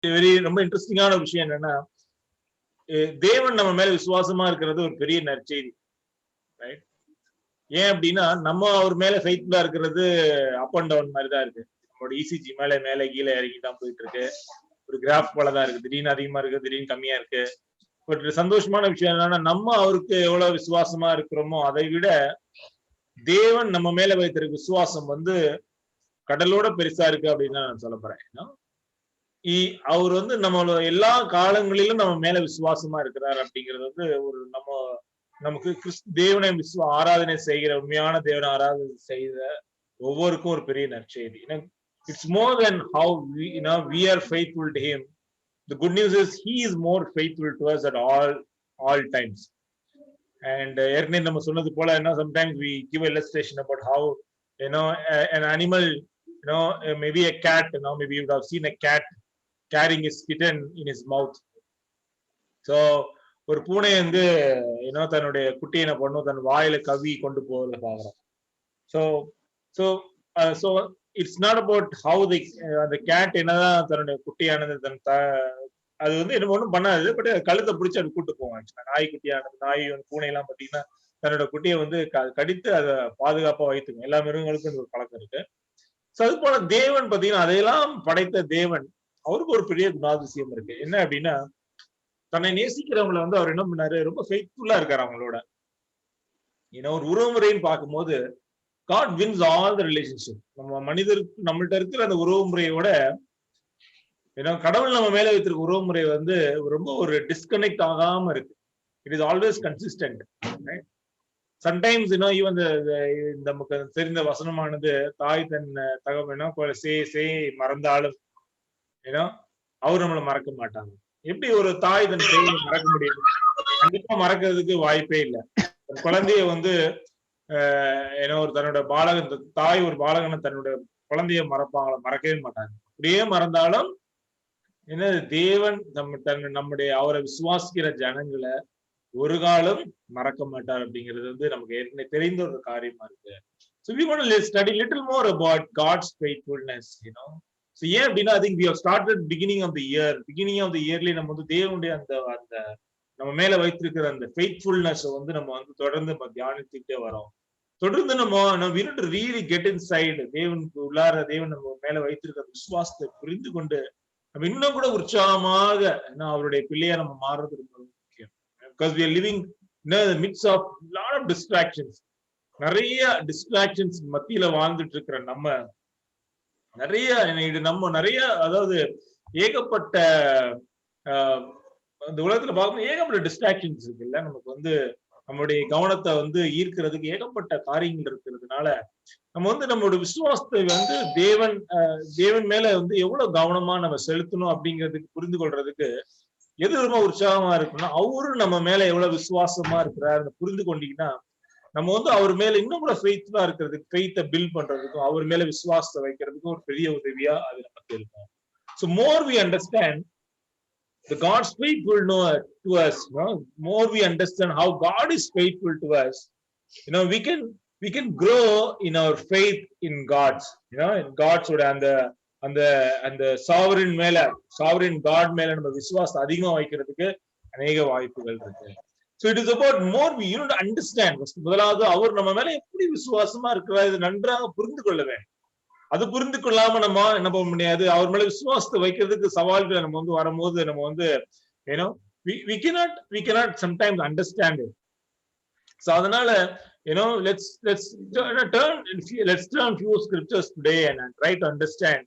Very ரொம்ப இன்ட்ரெஸ்டிங்கான விஷயம் என்னன்னா, தேவன் நம்ம மேல விசுவாசமா இருக்கிறது ஒரு பெரிய நற்செய்தி. ரைட்? ஏன் அப்படின்னா, நம்ம அவர் மேல ஃபெய்த்ஃபுல்லா இருக்கிறது அப் அண்ட் டவுன் மாதிரி தான் இருக்கு. நம்மளோட இசிஜி மேல மேல கீழே இறங்கி தான் போயிட்டு இருக்கு. ஒரு கிராஃப் போல தான் இருக்கு. திடீர்னு அதிகமா இருக்கு, திடீர்னு கம்மியா இருக்கு. பட் சந்தோஷமான விஷயம் என்னன்னா, நம்ம அவருக்கு எவ்வளவு விசுவாசமா இருக்கிறோமோ, அதை விட தேவன் நம்ம மேல வைத்திருக்க விசுவாசம் வந்து கடலோட பெருசா இருக்கு அப்படின்னு தான் நான் சொல்ல போறேன். அவர் வந்து நம்மளோட எல்லா காலங்களிலும் நம்ம மேல விசுவாசமா இருக்கிறார் அப்படிங்கிறது வந்து ஒரு நமக்கு தேவனை ஆராதனை செய்கிற உண்மையான தேவனை ஆராதனை செய்த ஒவ்வொருக்கும் ஒரு பெரிய நற்செய்தி. It's more then how we are faithful to him. The good news is he is more faithful to us at all times. And ஏற்கனவே நம்ம சொன்னது போல sometimes we give illustration about how an animal, maybe a cat, maybe you would have seen a cat carrying his kitten in his mouth. So ஒரு பூனை வந்து தன்னுடைய குட்டியை என்ன பண்ணும், தன் வாயில கவி கொண்டு போறத பாக்குறோம். So so so it's not about how the cat என்னதான் தன்னுடைய குட்டியானது அது வந்து என்ன ஒண்ணும் பண்ணாது, பட் கழுத்தை பிடிச்சு அது கூட்டு போவோம். நாய் குட்டியானது, நாய் பூனை எல்லாம் பாத்தீங்கன்னா தன்னோட குட்டியை வந்து கடித்து அதை பாதுகாப்பா வைத்துக்கும். எல்லா மிருகங்களுக்கும் இந்த ஒரு பழக்கம் இருக்கு. சோ அது போல தேவன் பாத்தீங்கன்னா அதையெல்லாம் படைத்த தேவன், அவருக்கு ஒரு பெரிய குணாதிசயம் இருக்கு. என்ன அப்படின்னா, தன்னை நேசிக்கிறவங்களை வந்து அவர் என்ன பண்ணாரு, ரொம்ப ஃபெய்த்ஃபுல்லா இருக்காரு அவங்களோட. ஒரு உறவுமுறைன்னு பார்க்கும்போது God wins all the relationship. நம்மள்ட்ட இருக்கிற அந்த உறவுமுறையோட கடவுள் நம்ம மேல வைத்திருக்க உறவுமுறை வந்து ரொம்ப ஒரு டிஸ்கனெக்ட் ஆகாம இருக்கு. It is always consistent. Sometimes even நமக்கு தெரிந்த வசனமானது, தாய் தன் தகவல் சே மறந்தாலும் அவர் நம்மளை மறக்க மாட்டாங்க. எப்படி ஒரு தாய் தன் செய்தியை மறக்க முடியும்? கண்டிப்பா மறக்கிறதுக்கு வாய்ப்பே இல்லை. ஒரு குழந்தைய வந்து தன்னோட தாய் ஒரு பாலகனை தன்னுடைய குழந்தைய மறப்பாங்களா? மறக்கவே மாட்டாங்க. அப்படியே மறந்தாலும் தேவன் நம்முடைய அவரை விசுவாசிக்கிற ஜனங்களை ஒரு காலம் மறக்க மாட்டார் அப்படிங்கிறது வந்து நமக்கு ஏற்கனவே தெரிந்த ஒரு காரியமா இருக்கு. So we want to study little more about God's faithfulness. So ஏன் அப்படின்னா, I think we have started beginning of the yearly நம்ம வந்து தேவனுடைய அந்த நம்ம மேல வைத்திருக்கிற அந்த ஃபெய்த்ஃபுல்னஸ் வந்து நம்ம வந்து தொடர்ந்து தியானிச்சுட்டே வரோம். தொடர்ந்து நம்ம we need to really get inside தேவனுக்கு உள்ளார தேவன் நம்ம மேல வைத்திருக்கிற விசுவாசத்தை புரிந்து கொண்டு நம்ம இன்னும் கூட உற்சாகமாக அவருடைய பிள்ளையா நம்ம மாறுறது ரொம்ப முக்கியம். Because we are living in the midst of lot of distractions. நிறைய டிஸ்ட்ராக்ஷன்ஸ் மத்தியில வாழ்ந்துட்டு இருக்கிற நம்ம நிறைய அதாவது ஏகப்பட்ட இந்த உலகத்துல பார்க்கும்போது ஏகப்பட்ட டிஸ்ட்ராக்ஷன்ஸ் இருக்குல்ல. நமக்கு வந்து நம்மளுடைய கவனத்தை வந்து ஈர்க்கிறதுக்கு ஏகப்பட்ட காரியங்கள் இருக்கிறதுனால நம்ம வந்து நம்மளோட விசுவாசத்தை வந்து தேவன் மேல வந்து எவ்வளவு கவனமா நம்ம செலுத்தணும் அப்படிங்கிறதுக்கு புரிந்து கொள்றதுக்கு எது ரொம்ப உற்சாகமா இருக்குன்னா, அவரும் நம்ம மேல எவ்வளவு விசுவாசமா இருக்கிறாரு புரிந்து கொண்டீங்கன்னா, நம்ம வந்து அவர் மேல இன்னும் கூட ஃபெய்த்ஃபுல்லா இருக்கிறதுக்கு, ஃபெய்த்தை பில்ட் பண்றதுக்கும், அவர் மேல விசுவாசத்தை வைக்கிறதுக்கும் ஒரு பெரிய உதவியா அது நமக்கு இருக்கும். So more we understand the God's faithfulness to us, more we understand how God is faithful to us, we can grow in our faith in God's, in God's அந்த sovereign God மேல நம்ம விசுவாசம் அதிகமா வைக்கிறதுக்கு அநேக வாய்ப்புகள் இருக்கு. So it is about more we need to understand. முதலாவது அவர் நம்ம மேல எப்படி விசுவாசமா இருக்கிறார் இது நன்றாக புரிந்து கொள்ள வேண்டும். அது புரிந்து கொள்ளாம நம்ம என்ன பண்ண முடியாது. அவர் மேல விசுவாசத்தை வைக்கிறதுக்கு சவால்களை நம்ம வந்து வரும்போது நம்ம வந்து we cannot sometimes understand it. So அதனால let's turn few scriptures today and try to understand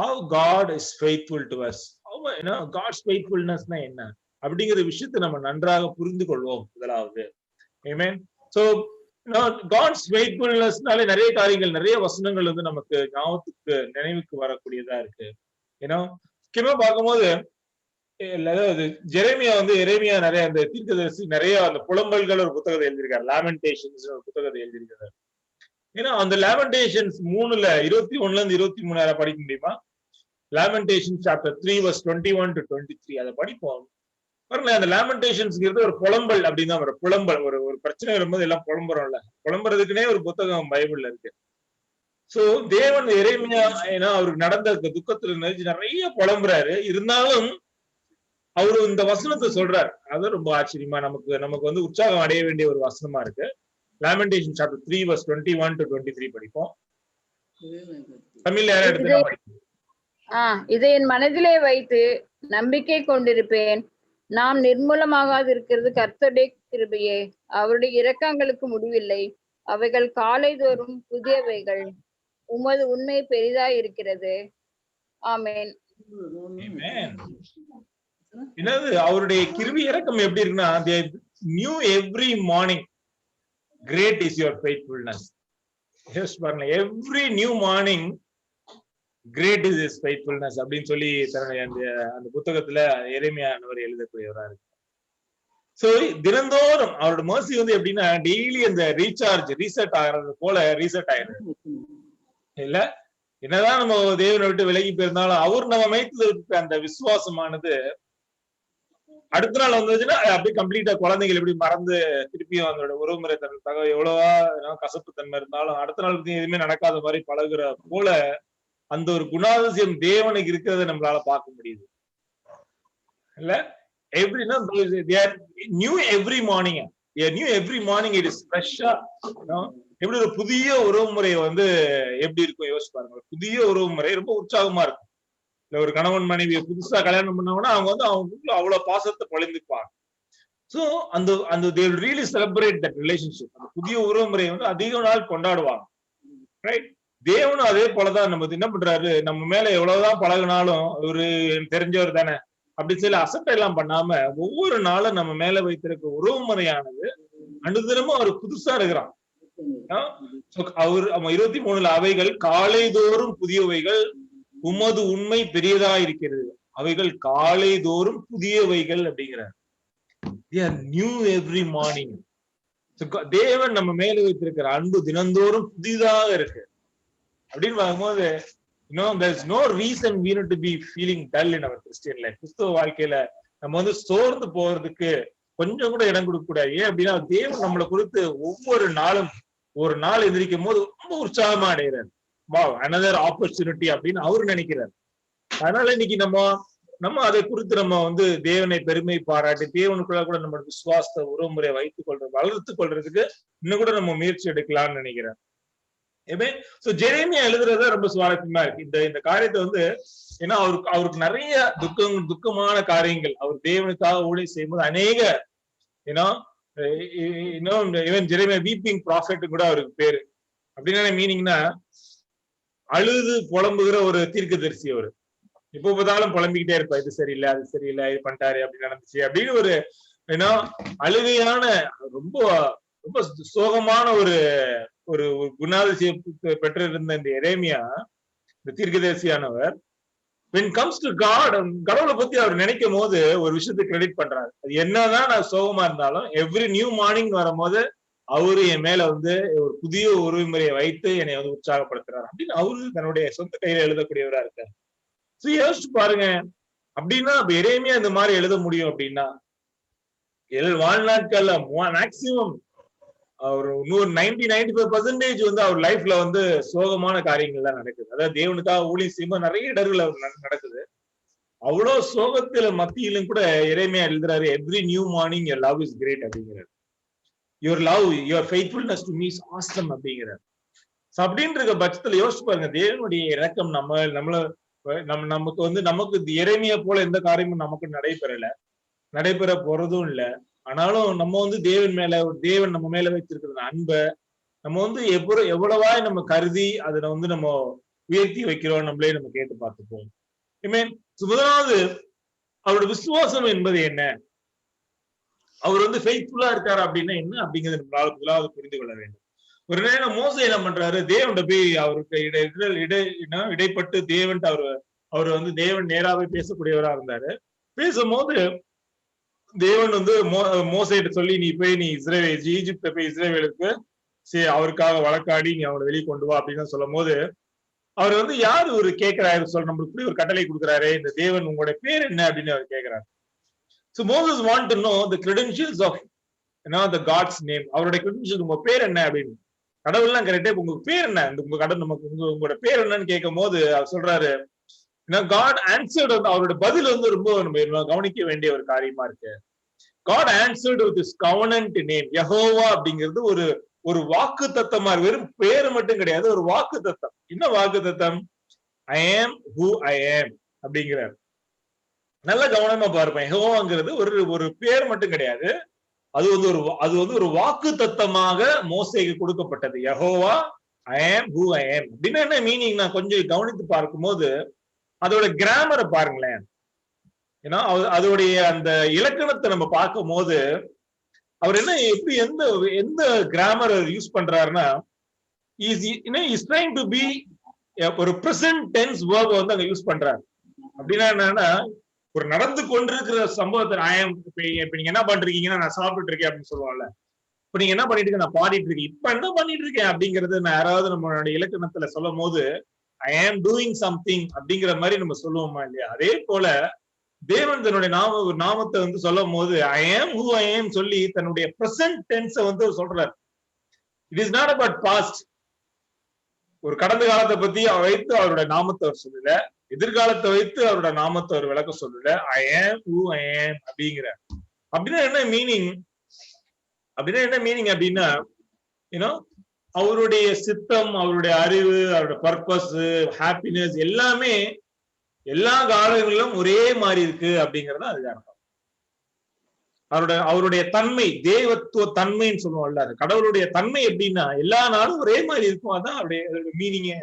how God is faithful to us. God's faithfulness na enna அப்படிங்கிற விஷயத்தை நம்ம நன்றாக புரிந்து கொள்வோம் முதலாவது. Amen. So God's faithfulnessனாலே நிறைய காரியங்கள், நிறைய வசனங்கள் வந்து நமக்கு ஞாபகத்துக்கு நினைவுக்கு வரக்கூடியதா இருக்கு. முக்கியமா பார்க்கும்போது எரேமியா நிறைய அந்த தீர்க்கதரிசி நிறைய அந்த புலம்பல்கள் ஒரு புத்தகத்தை எழுதியிருக்காரு. லாமெண்டேஷன்ஸ் ஒரு புத்தகத்தை எழுதியிருக்காரு. அந்த லாமெண்டேஷன்ஸ் 3ல 21 இருந்து 23 படிக்க முடியுமா? லாமெண்டேஷன் சாப்டர் 3 verse 21 to 23 அதை படிப்போம். அந்த லாமெண்டேஷன்ஸ்ங்கிறது ஒரு புலம்பல் அப்படின்னு தான் வரும். புலம்பல் ஒரு பிரச்சனை வரும்போது எல்லாம் புலம்புறோம்ல, புலம்புறதுக்குன்னே ஒரு புத்தகம் பைபிள்ல இருக்கு. சோ தேவன் எரேமியா ஏன்னா அவருக்கு நடந்த துக்கத்துல நிறைய புலம்புறாரு. இருந்தாலும் அவரு இந்த வசனத்தை சொல்றாரு. அது ரொம்ப ஆச்சரியமா நமக்கு வந்து உற்சாகம் அடைய வேண்டிய ஒரு வசனமா இருக்கு. Lamentation chapter 3 verse 21 to 23 படிப்போம். தமிழ்ல யாரும் எடுத்து படிப்போம். இதை என் மனதிலே வைத்து நம்பிக்கை கொண்டிருப்பேன். நாம் நிர்மூலமாகாது இருக்கிறது கர்த்தருடைய கிருபையே. அவருடைய இரக்கங்களுக்கு முடிவில்லை. அவைகள் காலைதோறும் புதியவைகள். உமது உண்மை பெரிதாய் இருக்கிறது. ஆமென். என்னது அவருடைய கிருபை இரக்கம் எப்படி இருக்குன்னா, they knew every morning great is your faithfulness. Yes, பாருங்க, every new morning great is his faithfulness அப்படின்னு சொல்லி அந்த புத்தகத்துல எரேமியானவர் எழுதக்கூடியவரா இருக்கு. சோ தினந்தோறும் அவரோட மர்சி வந்து எப்படின்னா டெய்லி அந்த ரீசெட் ஆகிறது போல ரீசெட் ஆயிடுது இல்ல. என்னதான் நம்ம தேவனை விட்டு விலகி போயிருந்தாலும் அவர் நம்ம மேய்த்து இருக்க அந்த விசுவாசமானது அடுத்த நாள் வந்துச்சுன்னா அப்படியே கம்ப்ளீட்டா குழந்தைகள் எப்படி மறந்து திருப்பியும் அதோட உறவுமுறை தன்மை எவ்வளவா கசப்பு தன்மை இருந்தாலும் அடுத்த நாள் எதுவுமே நடக்காத மாதிரி பழகுற போல அந்த ஒரு குணாதிசயம் தேவனுக்கு இருக்கிறத நம்மளால பார்க்க முடியுது இல்ல. எப்படின்னா new every morning it is ஃப்ரெஷ்ஷா. எப்படி ஒரு புதிய உறவுமுறை வந்து எப்படி இருக்கும் யோசிச்சு பாருங்க. புதிய உறவுமுறை ரொம்ப உற்சாகமா இருக்கும். இல்ல ஒரு கணவன் மனைவியை புதுசா கல்யாணம் பண்ணாங்கன்னா அவங்க வந்து அவங்க அவ்வளவு பாசத்தை பொழிந்துப்பாங்க. சோ அந்த they will really celebrate that relationship. அந்த புதிய உறவுமுறையை வந்து அதிக நாள் கொண்டாடுவாங்க. ரைட். தேவனும் அதே போலதான் நம்ம என்ன பண்றாரு, நம்ம மேல எவ்வளவுதான் பழகினாலும் ஒரு தெரிஞ்சவர் தானே அப்படின்னு சொல்லி அசட்டை எல்லாம் பண்ணாம ஒவ்வொரு நாளும் நம்ம மேல வைத்திருக்க உறவுமுறையானது அனுதினமும் அவர் புதுசா இருக்கிறான். அவர் 23 அவைகள் காலைதோறும் புதியவைகள், உமது உண்மை பெரியதா இருக்கிறது. அவைகள் காலைதோறும் புதியவைகள் அப்படிங்கிறார். New every morning. தேவன் நம்ம மேல வைத்திருக்கிற அன்பு தினந்தோறும் புதிதாக இருக்கு அப்படின்னு பார்க்கும்போது there's no reason we need to be feeling dull in our Christian life. கிறிஸ்தவ வாழ்க்கையில நம்ம வந்து சோர்ந்து போறதுக்கு கொஞ்சம் கூட இடம் கொடுக்க கூடாது. ஏன் அப்படின்னா தேவன் நம்மளை குறித்து ஒவ்வொரு நாளும் ஒரு நாள் எதிர்க்கும் போது ரொம்ப உற்சாகமா அடைகிறார். another opportunity அப்படின்னு அவரு நினைக்கிறார். அதனால இன்னைக்கு நம்ம அதை குறித்து நம்ம வந்து தேவனை பெருமை பாராட்டி தேவனுக்குள்ள கூட நம்ம விசுவாச உறவுமுறையை வளர்த்து கொள்றதுக்கு இன்னும் கூட நம்ம முயற்சி எடுக்கலாம்னு நினைக்கிறேன். ஜெரேமியா எழுதுறத ரொம்ப சுவாரஸ்யமா இருக்கு இந்த காரியத்தை வந்து. ஏன்னா அவருக்கு நிறைய துக்கமான காரியங்கள் அவர் தேவனுக்காக ஊழியம் செய்யும்போது அநேக ஜெரேமியா வீப்பிங் ப்ராஃபெட் கூட அவருக்கு பேரு. அப்படின்னா மீனிங்னா அழுது புலம்புகிற ஒரு தீர்க்கதரிசி. அவரு இப்போ பார்த்தாலும் புலம்பிக்கிட்டே இருப்பா, இது சரியில்லை அது சரியில்லை இது பண்ணிட்டாரு அப்படி நடந்துச்சு அப்படின்னு ஒரு அழுகையான ரொம்ப ரொம்ப சோகமான ஒரு ஒரு குணாதிசயம் பெற்றிருந்த இந்த எரேமியா இந்த தீர்க்கதரிசியானவர் when comes to God, கடவுளை பத்தி அவர் நினைக்கும் போது ஒரு விஷயத்தை கிரெடிட் பண்றாரு. அது என்னதான் நான் சோகமா இருந்தாலும் எவ்ரி நியூ மார்னிங் வரும்போது அவரு என் மேல வந்து ஒரு புதிய உறவுமுறையை வைத்து என்னை வந்து உற்சாகப்படுத்துறாரு அப்படின்னு அவரு தன்னுடைய சொந்த கையில எழுதக்கூடியவரா இருக்காரு. யோசிச்சு பாருங்க. அப்படின்னா எரேமியா இந்த மாதிரி எழுத முடியும் அப்படின்னா வாழ்நாட்கள்ல மேக்சிமம் அவர் 95% வந்து அவர் லைஃப்ல வந்து சோகமான காரியங்கள் தான் நடக்குது. அதாவது தேவனுக்காக ஊழியம் செய்யும்போது நிறைய இடர்கள் அவர் நடக்குது. அவ்வளவு சோகத்துல மத்தியிலும் கூட எரேமியா எழுதுறாரு, every new morning your love is great அப்படிங்கிறார். Your love your faithfulness to me is awesome அப்படிங்கிறார். அப்படின்னு இருக்க பட்சத்துல யோசிச்சு பாருங்க, தேவனுடைய இரக்கம் நமக்கு வந்து நமக்கு எரேமியா போல எந்த காரியமும் நமக்கு நடைபெற போறதும் இல்லை. ஆனாலும் நம்ம வந்து தேவன் நம்ம மேல வச்சிருக்கிற அன்பை நம்ம வந்து எவ்வளவாய் நம்ம கருதி அதை வந்து நம்ம உயர்த்தி வைக்கிறோம் நம்மளே நம்ம கேட்டு பார்த்துப்போம். முதலாவது அவரோட விசுவாசம் என்பது என்ன, அவர் வந்து ஃபெய்த்ஃபுல்லா இருக்காரு அப்படின்னா என்ன அப்படிங்கிறது நம்மளால முதலாவது புரிந்து கொள்ள வேண்டும். ஒரு நேரம் மோசே என்ன பண்றாரு, தேவன்கிட்ட போய் அவருக்கு இடைப்பட்டு தேவன் அவர் வந்து தேவன் நேராவே பேசக்கூடியவரா இருந்தாரு. பேசும்போது தேவன் வந்து மோசையிட்ட சொல்லி நீ ஈஜிப்ட போய் இஸ்ரேவேலுக்கு அவருக்காக வழக்காடி நீ அவங்களை வெளியே கொண்டு வா அப்படின்னு சொல்லும் போது அவர் வந்து யாரு ஒரு கேட்கிறாரு நம்மளுக்கு ஒரு கட்டளை கொடுக்குறாரு, இந்த தேவன் உங்களுடைய பேர் என்ன அப்படின்னு அவர் கேட்கிறாரு. So Moses want to know the credentials of the God's name. அவருடைய credentials, உங்க பேர் என்ன அப்படின்னு. கடவுள்லாம் கரெக்டா உங்க பேர் என்ன, உங்க கடவுள் நமக்கு உங்களோட பேர் என்னன்னு கேட்கும் போது அவர் சொல்றாரு, காட் ஆன்சர்ட், வந்து அவரோட பதில் வந்து ரொம்ப நம்ம கவனிக்க வேண்டிய ஒரு காரியமா இருக்கு. God answered with his covenant name. Jehovah அப்படிங்கிறது ஒரு வாக்கு தத்தமா, வெறும் பேரு மட்டும் கிடையாது, ஒரு வாக்கு தத்தம். என்ன வாக்கு தத்தம்? I am who I am அப்படிங்கிறார். நல்ல கவனமா பார்ப்பேன். யெகோவாங்கிறது ஒரு பேர் மட்டும் கிடையாது, அது வந்து ஒரு வாக்கு தத்தமாக மோசேக்கு கொடுக்கப்பட்டது. Jehovah I am who I am அப்படின்னா என்ன மீனிங்? நான் கொஞ்சம் கவனித்து பார்க்கும்போது அதோட கிராமரை பாருங்களேன். ஏன்னா அதோடைய அந்த இலக்கணத்தை நம்ம பார்க்கும் போது அவர் என்ன எப்படி எந்த கிராமர் யூஸ் பண்றாருன்னா, இஸ் ட்ரைங் டு பி ஒரு பிரசன்ட் டென்ஸ் வேர்ப் வந்து அங்க யூஸ் பண்றாரு. அப்படின்னா என்னன்னா, ஒரு நடந்து கொண்டிருக்கிற சம்பவத்தை இப்ப நீங்க என்ன பண்றீங்கன்னா, நான் சாப்பிட்டு இருக்கேன் அப்படின்னு சொல்லுவாங்கல்ல. இப்ப நீங்க என்ன பண்ணிட்டு இருக்க? நான் பாடிட்டு இருக்கேன். இப்ப என்ன பண்ணிட்டு இருக்கேன் அப்படிங்கறது நான் யாராவது நம்மளுடைய இலக்கணத்துல சொல்லும் போது ஐ ஆம் டூயிங் சம்திங் அப்படிங்கிற மாதிரி நம்ம சொல்லுவோமா இல்லையா? அதே போல தேவன் தன்னுடைய நாமத்தை வந்து சொல்லும் போது ஐ ஆம் ஹூ ஐ ஆம் சொல்லி தன்னுடைய பிரசன்ட் டென்ஸ வந்து சொல்றாரு. It is not about past. ஒரு கடந்த காலத்தை பத்தி வைத்து அவருடைய நாமத்தை அவர் சொல்லல, எதிர்காலத்தை வைத்து அவருடைய நாமத்தை அவர் விளக்க சொல்லல. ஐ ஆம் ஹூ ஐ ஆம் அப்படிங்கிற. அப்படின்னா என்ன மீனிங்? அப்படின்னா அவருடைய சித்தம், அவருடைய அறிவு, அவருடைய பர்பஸ், ஹாப்பினஸ் எல்லாமே எல்லா காலங்களிலும் ஒரே மாதிரி இருக்கு அப்படிங்கறது அது அர்த்தம். அவருடைய தன்மை, தேவத்துவ தன்மைன்னு சொல்லுவோம்ல, அது கடவுளுடைய தன்மை எப்படின்னா எல்லா நாளும் ஒரே மாதிரி இருக்கும். அதான் அவருடைய மீனிங்கே.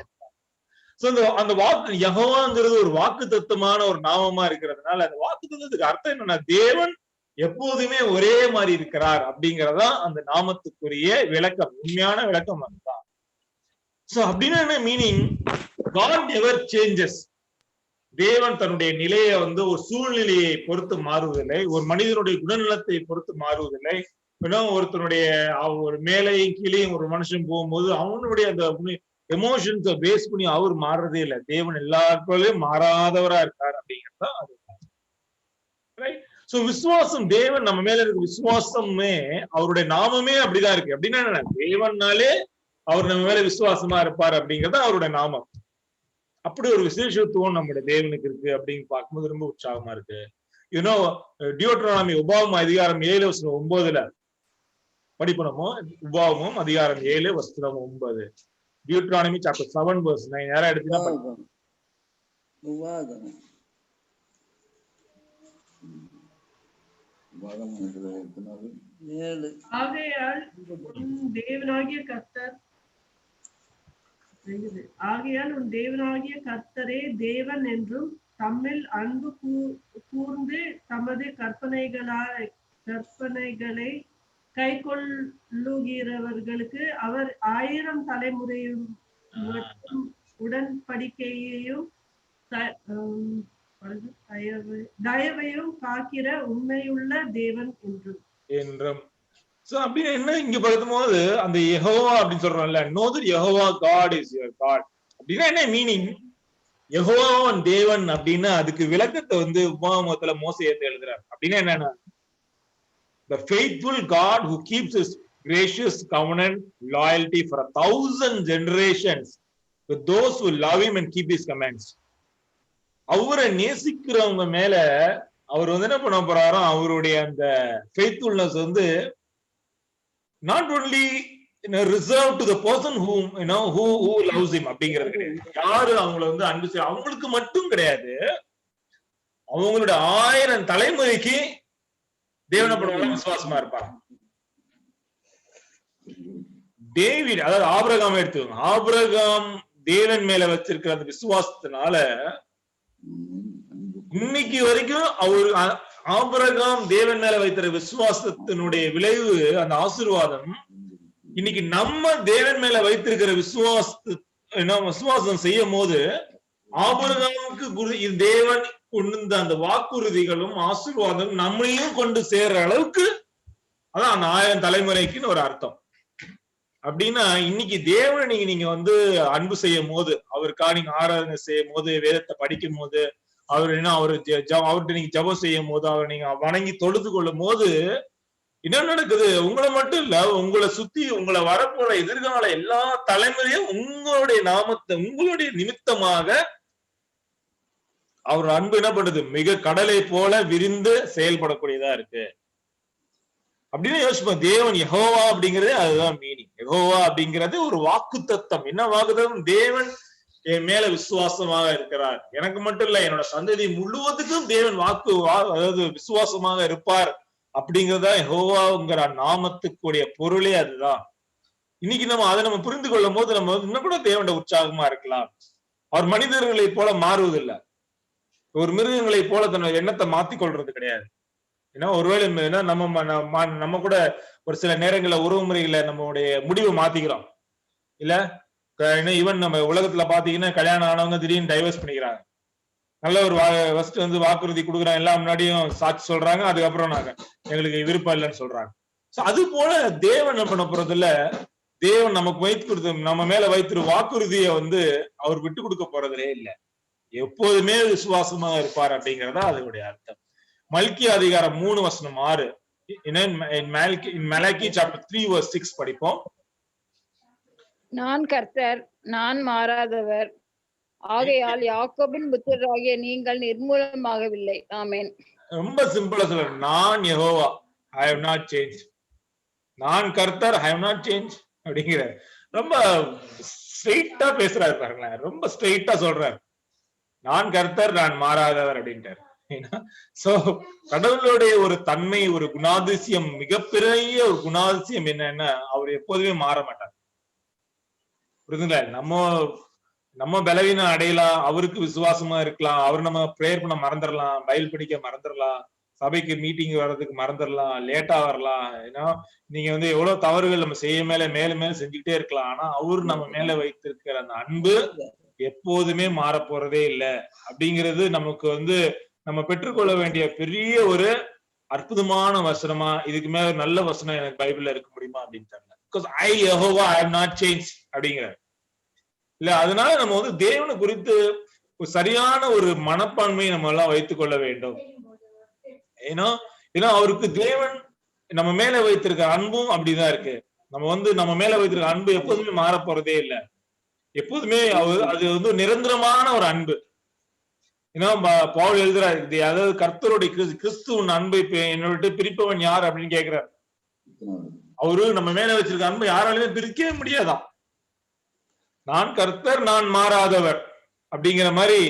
அந்த வாக்கு யெகோவாங்கிறது ஒரு வாக்கு தத்துவமான ஒரு நாமமா இருக்கிறதுனால அந்த வாக்கு தத்துவத்துக்கு அர்த்தம் என்னன்னா, தேவன் எப்போதுமே ஒரே மாதிரி இருக்கிறார் அப்படிங்கறதா அந்த நாமத்துக்குரிய விளக்கம், உண்மையான விளக்கம் அதுதான். சோ அப்படின்னா என்ன மீனிங்? God never changes. தேவன் தன்னுடைய நிலையை வந்து ஒரு சூழ்நிலையை பொறுத்து மாறுவதில்லை, ஒரு மனிதனுடைய குணநலத்தை பொறுத்து மாறுவதில்லை. ஒருத்தனுடைய ஒரு மேலையும் கீழையும் ஒரு மனுஷன் போகும்போது அவனுடைய அந்த எமோஷன்ஸை பேஸ் பண்ணி அவர் மாறுறதே இல்லை. தேவன் எல்லாருக்கும் மாறாதவரா இருக்கார் அப்படிங்கிறதா அது. சோ விசுவாசம், தேவன் நம்ம மேல இருக்க விசுவாசமே, அவருடைய நாமமே அப்படிதான் இருக்கு. அப்படின்னா என்ன? தேவன்னாலே அவர் நம்ம மேல விசுவாசமா இருப்பார் அப்படிங்கிறது அவருடைய நாமம். அப்படி ஒரு விசேஷத்துவம் நம்முடைய தேவனுக்கு இருக்கு அப்படின்னு பார்க்கும்போது ரொம்ப உற்சாகமா இருக்கு. டியூட்டரோனாமி உபாகமம் அதிகாரம் 7:9 படிப்பனமோ, உபாகமம் அதிகாரம் 7:9. டியூட்டரோனாமி சாப்டர் 7:9 யாரா எடுத்தீங்கன்னா ஆகையால் உன் தேவனாகிய கர்த்தரே தேவன் என்றும் தம்மில் அன்பு கூர்ந்து தமது கற்பனைகளை கை கொள்ளுகிறவர்களுக்கு அவர் 1000 தலைமுறையும் மற்றும் உடன்படிக்கையையும் தயவையும் காக்கிற உண்மையுள்ள தேவன் என்றும். அப்படின்னு என்ன இங்க பார்க்கும்போது அந்த யெகோவா அப்படின்னு சொல்றோம்ல, know that Jehovah God is your God அப்படின்னா என்ன மீனிங்? யெகோவாவின் தேவன் அப்படின்னா அதுக்கு விளக்கத்தை வந்து உபாகமத்துல மோசே எழுதுறாரு. அப்படின்னா என்னன்னா, the faithful God who keeps his gracious covenant loyalty for 1000 generations with those who love him and keep his commands. அவரை நேசிக்கிறவங்க மேல அவர் வந்து என்ன பண்ண போறாரோ, அவருடைய அந்த ஃபெய்த்ஃபுல்னஸ் வந்து not only reserved to the person who loves him அப்படிங்கிறது கிடையாது. யாரு அவங்கள வந்து அன்பு செய்ய அவங்களுக்கு மட்டும் கிடையாது, அவங்களுடைய 1000 தலைமுறைக்கு தேவனை பண்ணுவாங்க, விசுவாசமா இருப்பாங்க. டேவிட், அதாவது ஆபிரகாம் எடுத்துக்கோங்க. ஆபிரகாம் தேவன் மேல வச்சிருக்கிற அந்த விசுவாசத்தினால இன்னைக்கு வரைக்கும் அவர் ஆபிரகாம் தேவன் மேல வைத்திருக்கிற விசுவாசத்தினுடைய விளைவு, அந்த ஆசீர்வாதம் இன்னைக்கு நம்ம தேவன் மேல வைத்திருக்கிற விசுவாசம் செய்யும் போது ஆபிரகாமுக்கு தேவன் கொண்டு அந்த வாக்குறுதிகளும் ஆசீர்வாதம் நம்மளையும் கொண்டு சேர்ற அளவுக்கு அதான் அந்த 1000 தலைமுறைக்குன்னு ஒரு அர்த்தம். அப்படின்னா இன்னைக்கு தேவனை நீங்க வந்து அன்பு செய்யும் போது, அவருக்காக நீங்க ஆராதனை செய்யும் போது, வேதத்தை படிக்கும் போது, அவர்கிட்ட நீங்க ஜெபம் செய்யும் போது, அவரை நீங்க வணங்கி தொழுது கொள்ளும் போது என்ன நடக்குது? உங்களை மட்டும் இல்ல, உங்களை சுத்தி உங்களை வரப்போற எதிர்கால எல்லா தலைமுறையும் உங்களுடைய நாமத்தை உங்களுடைய நிமித்தமாக அவர் அன்பு என்ன பண்ணுது? மிக கடலை போல விரிந்து செயல்படக்கூடியதா இருக்கு அப்படின்னு யோசிப்போம். தேவன் யெகோவா அப்படிங்கிறது அதுதான் மீனிங். யெகோவா அப்படிங்கிறது ஒரு வாக்குத்தத்தம். என்ன வாக்குத்தத்தம்? தேவன் என் மேல விசுவாசமாக இருக்கிறார், எனக்கு மட்டும் இல்ல என்னோட சந்ததி முழுவதுக்கும் தேவன் அதாவது விசுவாசமாக இருப்பார் அப்படிங்கறதா யெகோவாங்கிற நாமத்துக்குடைய பொருளே அதுதான். இன்னைக்கு நம்ம புரிந்து கொள்ளும் போது நம்ம இன்னும் கூட தேவனோட உற்சாகமா இருக்கலாம். அவர் மனிதர்களை போல மாறுவதில்லை, ஒரு மிருகங்களை போல தன்னோட எண்ணத்தை மாத்திக் கொள்றது கிடையாது. ஏன்னா ஒருவேளை நம்ம கூட ஒரு சில நேரங்கள்ல உறவு முறைகளை நம்மளுடைய முடிவை மாத்திக்கிறோம் இல்ல. ஈவன் நம்ம உலகத்துல பாத்தீங்கன்னா கல்யாணம் ஆனவங்க திடீர்னு டைவர்ஸ் பண்ணிக்கிறாங்க. நல்ல ஒரு ஃபர்ஸ்ட் வாக்குறுதி கொடுக்குறாங்க, எல்லாம் முன்னாடியும் சாட்சி சொல்றாங்க, அதுக்கப்புறம் எங்களுக்கு விருப்பம் இல்லைன்னு சொல்றாங்க. அது போல தேவன் என்ன பண்ண போறதில்ல, தேவன் நமக்கு நம்ம மேல வைத்திரு வாக்குறுதியை அவர் விட்டு கொடுக்க போறதுலே இல்லை, எப்போதுமே விசுவாசமா இருப்பார் அப்படிங்கறதா அதனுடைய அர்த்தம். மல்கியா அதிகாரம் 3:6 மலாக்கி சாப்டர் 3:6 படிப்போம். நான் கர்த்தர், நான் மாறாதவர், ஆகையால் யாக்கோபின் புத்திரராகிய நீங்கள் நிர்மூலமாகவில்லை. ஆமென். ரொம்ப சிம்பிளா சொல்ற, நான் Jehovah, I have not change. நான் கர்த்தர், ஐ ஹவ் நாட் சேஞ்ச் அப்படிங்கிற ரொம்ப ஸ்ட்ரெயிட்டா பேசுறாரு பாருங்களேன். ரொம்ப ஸ்ட்ரெயிட்டா சொல்றாரு, நான் கர்த்தர், நான் மாறாதவர் அப்படின்ட்டார். சோ கடவுளுடைய ஒரு தன்மை, ஒரு குணாதிசயம், மிகப்பெரிய ஒரு குணாதிசயம் என்னன்னா அவர் எப்போதுமே மாற மாட்டார். புரியுதுங்களா? நம்ம பலவீனம் அடையலாம், அவருக்கு விசுவாசமா இருக்கலாம், அவர் நம்ம பிரேயர் பண்ண மறந்துடலாம், பைபிள் படிக்க மறந்துடலாம், சபைக்கு மீட்டிங் வர்றதுக்கு மறந்துடலாம், லேட்டா வரலாம். ஏன்னா நீங்க எவ்வளவு தவறுகள் நம்ம செய்ய மேல செஞ்சுக்கிட்டே இருக்கலாம். ஆனா அவரு நம்ம மேல வைத்திருக்கிற அந்த அன்பு எப்போதுமே மாற போறதே இல்லை அப்படிங்கிறது நமக்கு நம்ம பெற்றுக்கொள்ள வேண்டிய பெரிய ஒரு அற்புதமான வசனமா. இதுக்கு மேல நல்ல வசனம் எனக்கு பைபிள்ல இருக்க முடியுமா அப்படின்னு தெரியல. Because I Jehovah I have not change அப்படிங்கிறார் இல்ல. அதனால நம்ம தேவனை குறித்து ஒரு சரியான ஒரு மனப்பான்மையை நம்ம எல்லாம் வைத்துக் கொள்ள வேண்டும். ஏன்னா அவருக்கு தேவன் நம்ம மேல வைத்திருக்க அன்பும் அப்படிதான் இருக்கு. நம்ம மேல வைத்திருக்க அன்பு எப்போதுமே மாற போறதே இல்லை. எப்போதுமே அது நிரந்தரமான ஒரு அன்பு. ஏன்னா பவுல் எழுதுறாரு, அதாவது கர்த்தருடைய கிறிஸ்துவின் அன்பை என்னை விட்டு பிரிப்பவன் யார் அப்படின்னு கேட்கிறார். அவரு நம்ம மேல வச்சிருக்க அன்பை யாராலுமே பிரிக்கவே முடியாதான். நான் கர்த்தர், நான் மாறாதவர் அப்படிங்கிற மாதிரி